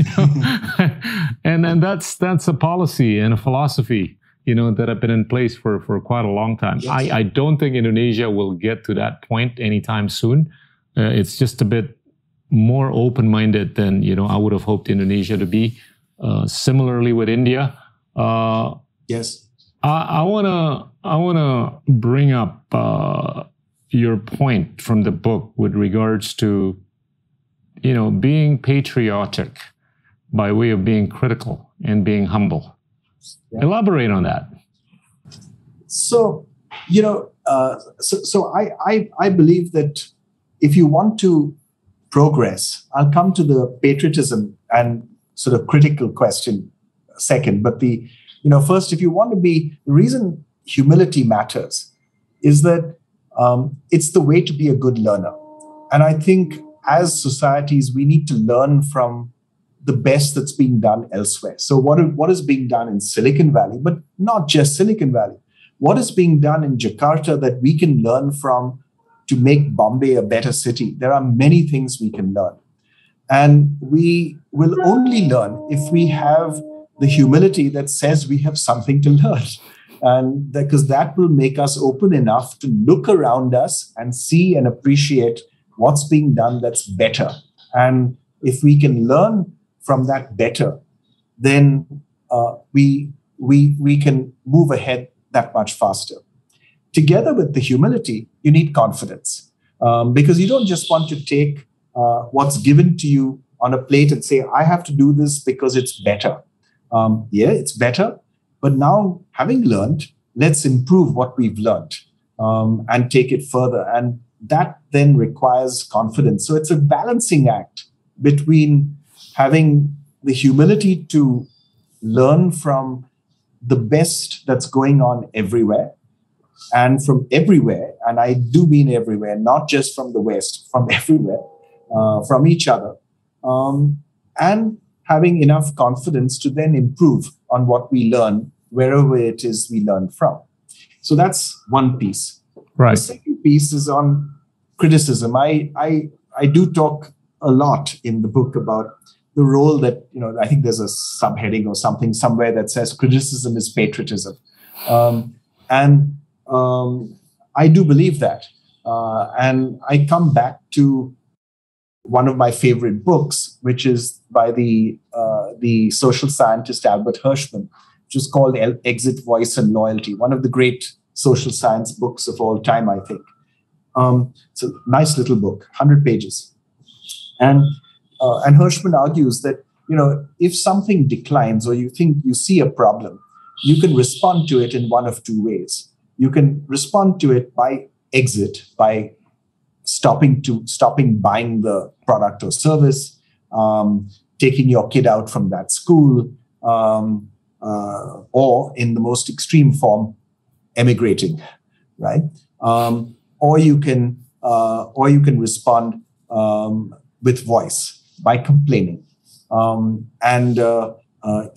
And that's a policy and a philosophy, that have been in place for quite a long time. Yes. I don't think Indonesia will get to that point anytime soon. It's just a bit more open-minded than, I would have hoped Indonesia to be. Similarly with India. Yes. I wanna bring up your point from the book with regards to being patriotic by way of being critical and being humble. Yeah. Elaborate on that. So I believe that if you want to progress, I'll come to the patriotism and sort of critical question second, but first, if you want to be, the reason humility matters is that it's the way to be a good learner. And I think as societies, we need to learn from the best that's being done elsewhere. So what is being done in Silicon Valley, but not just Silicon Valley? What is being done in Jakarta that we can learn from to make Bombay a better city? There are many things we can learn. And we will only learn if we have the humility that says we have something to learn. And because that will make us open enough to look around us and see and appreciate what's being done that's better. And if we can learn from that better, then we can move ahead that much faster. Together with the humility, you need confidence, because you don't just want to take what's given to you on a plate and say, I have to do this because it's better. It's better, but now having learned, let's improve what we've learned and take it further. And that then requires confidence. So it's a balancing act between having the humility to learn from the best that's going on everywhere, and from everywhere, and I do mean everywhere, not just from the West, from everywhere, from each other, and having enough confidence to then improve on what we learn wherever it is we learn from. So that's one piece. Right. The second piece is on criticism. I do talk a lot in the book about the role that, I think there's a subheading or something somewhere that says criticism is patriotism. And I do believe that. And I come back to one of my favorite books, which is by the social scientist Albert Hirschman, which is called Exit, Voice, and Loyalty, one of the great social science books of all time, I think. It's a nice little book, 100 pages. And Hirschman argues that, if something declines or you think you see a problem, you can respond to it in one of two ways. You can respond to it by exit, by stopping buying the product or service, taking your kid out from that school, or in the most extreme form, emigrating, right? Or you can respond with voice by complaining. And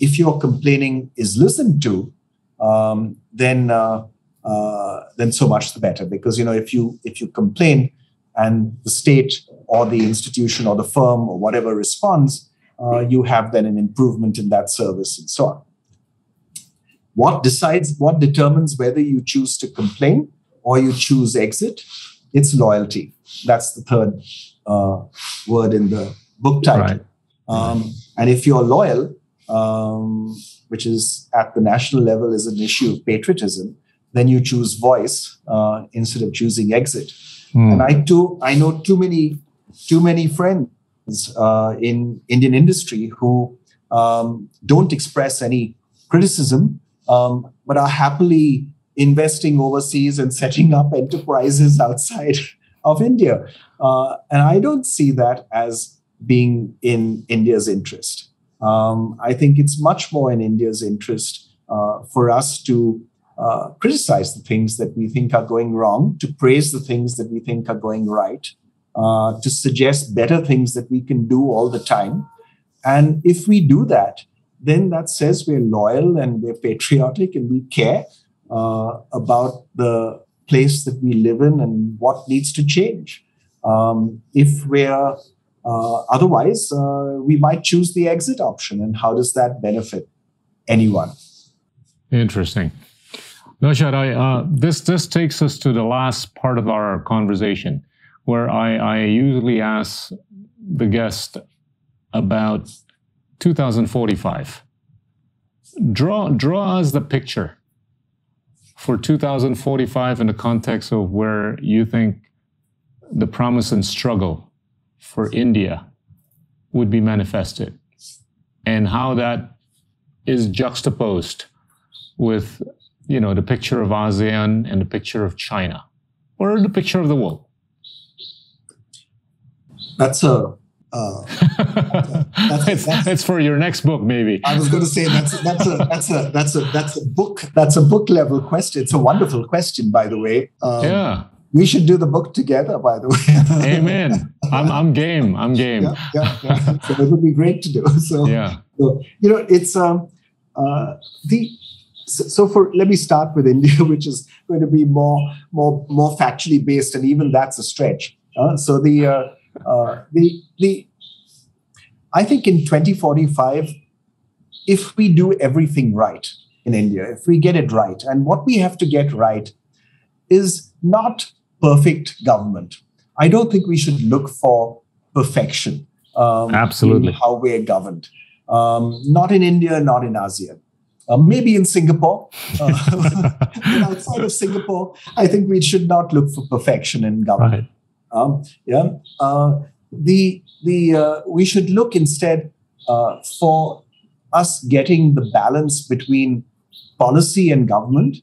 if your complaining is listened to, then so much the better. Because if you complain and the state or the institution or the firm or whatever responds, you have then an improvement in that service and so on. What determines whether you choose to complain or you choose exit? It's loyalty. That's the third word in the book title. Right. And if you're loyal, which is at the national level is an issue of patriotism, then you choose voice instead of choosing exit. And I know too many friends in Indian industry who don't express any criticism, but are happily investing overseas and setting up enterprises outside of India. And I don't see that as being in India's interest. I think it's much more in India's interest for us to criticize the things that we think are going wrong, to praise the things that we think are going right, to suggest better things that we can do all the time. And if we do that, then that says we're loyal and we're patriotic and we care about the place that we live in and what needs to change. If we're otherwise, we might choose the exit option. And how does that benefit anyone? Interesting. Naushad, this takes us to the last part of our conversation, where I usually ask the guest about 2045. Draw us the picture for 2045 in the context of where you think the promise and struggle for India would be manifested, and how that is juxtaposed with, the picture of ASEAN and the picture of China, or the picture of the world. That's it's for your next book, maybe. I was going to say that's a book level question. It's a wonderful question, by the way. Yeah. We should do the book together, by the way. Amen. I'm game. Yeah. So it would be great to do. So, yeah. So, it's let me start with India, which is going to be more factually based, and even that's a stretch. I think in 2045, if we do everything right in India, if we get it right, and what we have to get right is not perfect government. I don't think we should look for perfection. Absolutely. In how we're governed. Not in India, not in ASEAN. Maybe in Singapore. But outside of Singapore, I think we should not look for perfection in government. Right. We should look instead for us getting the balance between policy and government,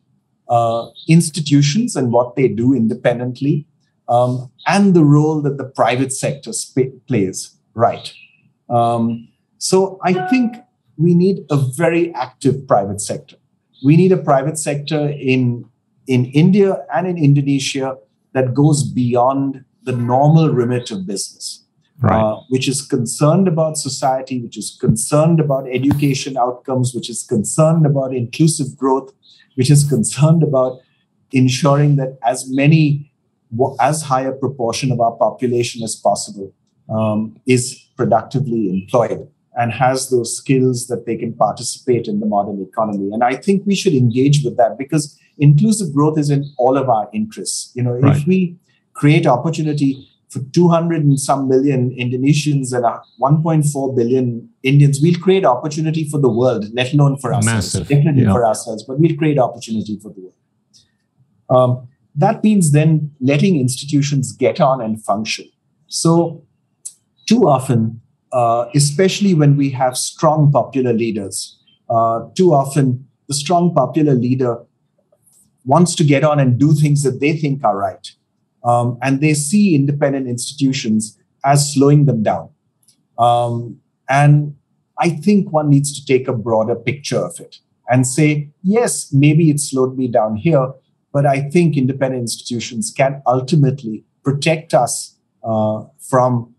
institutions and what they do independently, and the role that the private sector plays. Right. So I think we need a very active private sector. We need a private sector in India and in Indonesia that goes beyond the normal remit of business, right. Which is concerned about society, which is concerned about education outcomes, which is concerned about inclusive growth, which is concerned about ensuring that as high a proportion of our population as possible is productively employed and has those skills that they can participate in the modern economy. And I think we should engage with that, because inclusive growth is in all of our interests. Right. If we create opportunity for 200 and some million Indonesians and 1.4 billion Indians, we'll create opportunity for the world, let alone for ourselves. Massive. Definitely for ourselves, but we'll create opportunity for the world. That means then letting institutions get on and function. So too often, especially when we have strong popular leaders, too often the strong popular leader wants to get on and do things that they think are right. And they see independent institutions as slowing them down. And I think one needs to take a broader picture of it and say, yes, maybe it slowed me down here, but I think independent institutions can ultimately protect us from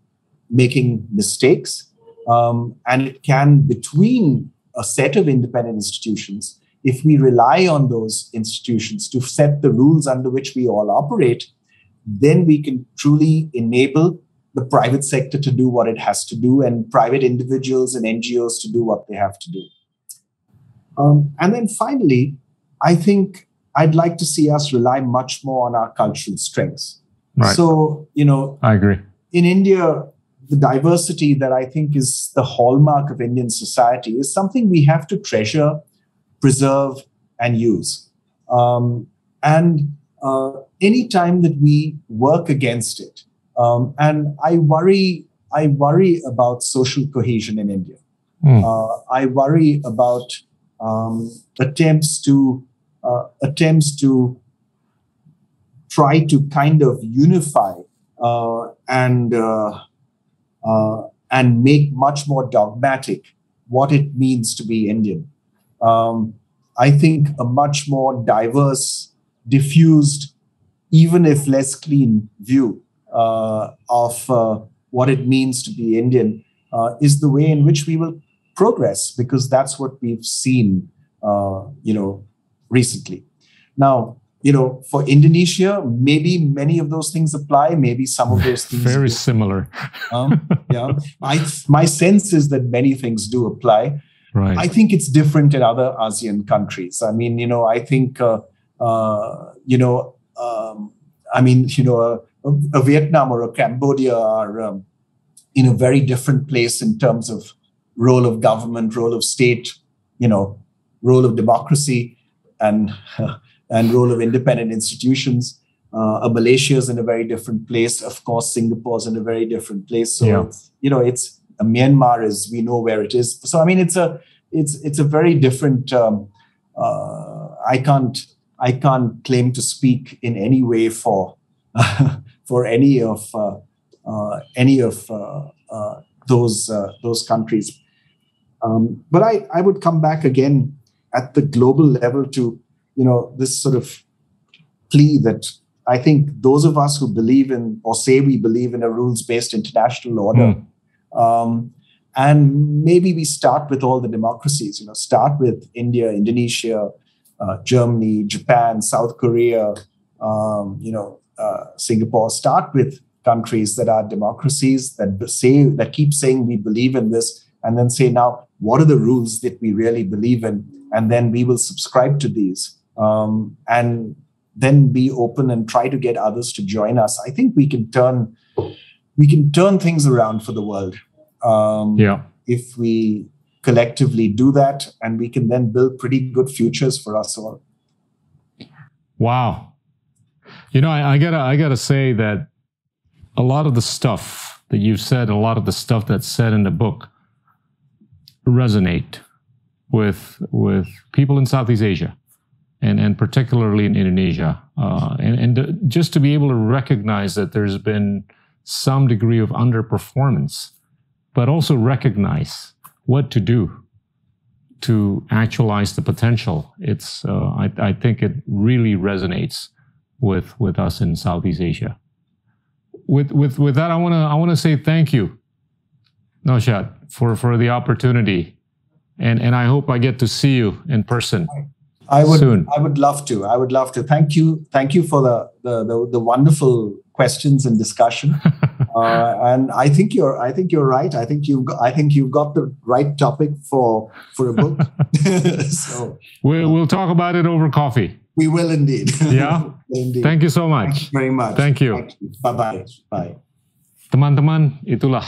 making mistakes. And it can, between a set of independent institutions, if we rely on those institutions to set the rules under which we all operate, then we can truly enable the private sector to do what it has to do and private individuals and NGOs to do what they have to do. And then finally, I think I'd like to see us rely much more on our cultural strengths. Right. So, I agree. In India, the diversity that I think is the hallmark of Indian society is something we have to treasure, preserve, and use. Any time that we work against it, and I worry about social cohesion in India. I worry about attempts to try to kind of unify and make much more dogmatic what it means to be Indian. I think a much more diverse, diffused, even if less clean view of what it means to be Indian is the way in which we will progress, because that's what we've seen, recently. Now, for Indonesia, maybe many of those things apply. Maybe some of those things very do. similar. My sense is that many things do apply. Right. I think it's different in other ASEAN countries. I mean, I think, a Vietnam or a Cambodia are in a very different place in terms of role of government, role of state, role of democracy, and role of independent institutions. Malaysia is in a very different place. Of course, Singapore is in a very different place. So, it's Myanmar is, we know where it is. So, I mean, it's a very different. I can't claim to speak in any way for any of those countries. But I would come back again at the global level to this sort of plea that I think those of us who believe in or say we believe in a rules-based international order, and maybe we start with all the democracies, start with India, Indonesia, Germany, Japan, South Korea, Singapore. Start with countries that are democracies that keep saying we believe in this, and then say, now, what are the rules that we really believe in? And then we will subscribe to these, and then be open and try to get others to join us. I think we can turn things around for the world. If we collectively do that, and we can then build pretty good futures for us all. Wow. I gotta say that a lot of the stuff that you've said, a lot of the stuff that's said in the book resonate with people in Southeast Asia, and particularly in Indonesia. And just to be able to recognize that there's been some degree of underperformance, but also recognize what to do to actualize the potential. It's I think it really resonates with us in Southeast Asia. With that, I wanna say thank you, Naushad, for the opportunity, and I hope I get to see you in person. Soon. I would love to. Thank you for the wonderful questions and discussion. And I think you're right. I think you've got the right topic for a book. So we'll talk about it over coffee. We will indeed. Yeah. Indeed. Thank you so much. Thank you very much. Thank you. Bye-bye. Bye. Teman-teman, itulah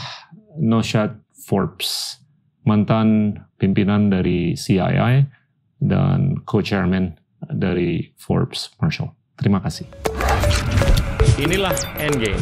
Naushad Forbes, mantan pimpinan dari CII dan co-chairman dari Forbes Marshall. Terima kasih. Inilah Endgame.